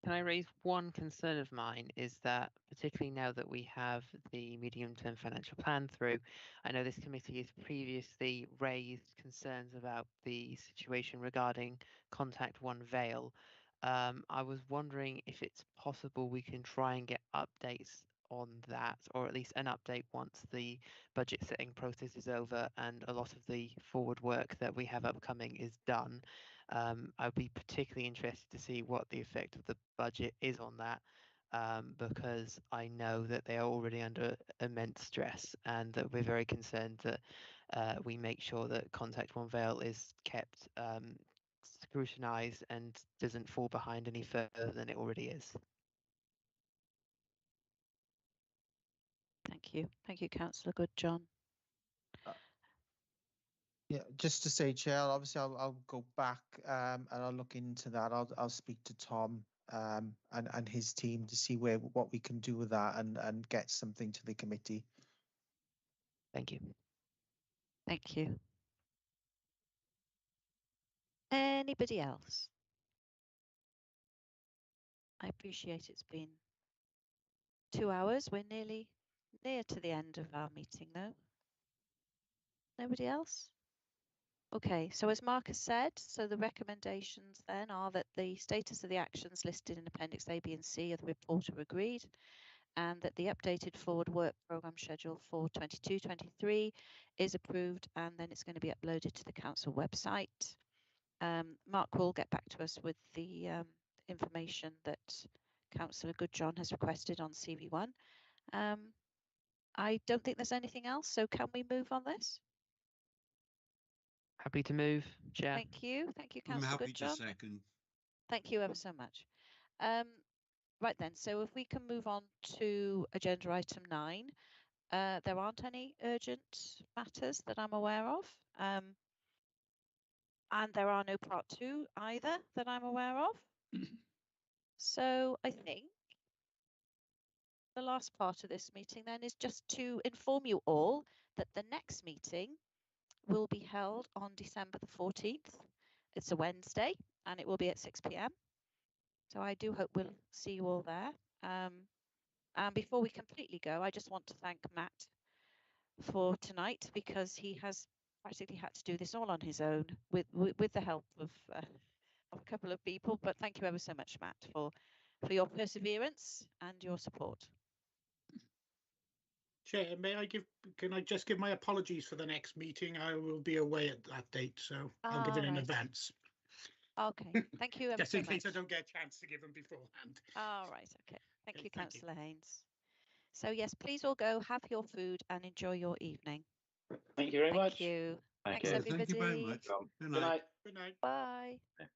Can I raise one concern of mine, is that particularly now that we have the medium-term financial plan through, I know this committee has previously raised concerns about the situation regarding Contact One Vale. I was wondering if it's possible we can try and get updates on that, or at least an update once the budget setting process is over and a lot of the forward work that we have upcoming is done. I'd be particularly interested to see what the effect of the budget is on that, because I know that they are already under immense stress, and that we're very concerned that we make sure that Contact One Vale is kept scrutinised and doesn't fall behind any further than it already is. Thank you. Thank you, Councillor Goodjohn. Yeah, just to say, Chair, obviously I'll go back and I'll look into that. I'll speak to Tom and his team to see what we can do with that and get something to the committee. Thank you. Thank you. Anybody else? I appreciate it's been 2 hours. We're nearly near to the end of our meeting though. Nobody else? Okay, so as Mark has said, so the recommendations then are that the status of the actions listed in Appendix A, B and C of the report are agreed, and that the updated forward work programme schedule for 22-23 is approved, and then it's going to be uploaded to the council website. Mark will get back to us with the information that Councillor Goodjohn has requested on CV1. I don't think there's anything else, so can we move on this? Happy to move, Chair. Thank you, I'm Councillor happy to Goodjohn. second. Thank you ever so much. Right then, so if we can move on to agenda item 9, there aren't any urgent matters that I'm aware of, and there are no part 2 either that I'm aware of. So I think the last part of this meeting then is just to inform you all that the next meeting will be held on December the 14th. It's a Wednesday and it will be at 6 p.m. So I do hope we'll see you all there. And before we completely go, I just want to thank Matt for tonight, because he has practically had to do this all on his own with the help of a couple of people. But thank you ever so much, Matt, for your perseverance and your support. Chair, can I just give my apologies for the next meeting? I will be away at that date, so I'll give it in Right. advance. Okay, thank you ever Just so in case much. I don't get a chance to give them beforehand. All right, okay. Thank Okay, you, thank you. Councillor Haynes. So yes, please all go, have your food and enjoy your evening. Thank you very much. Thank you. Thank Thanks, you. everybody. Thank you very much. Good night. Bye. Bye.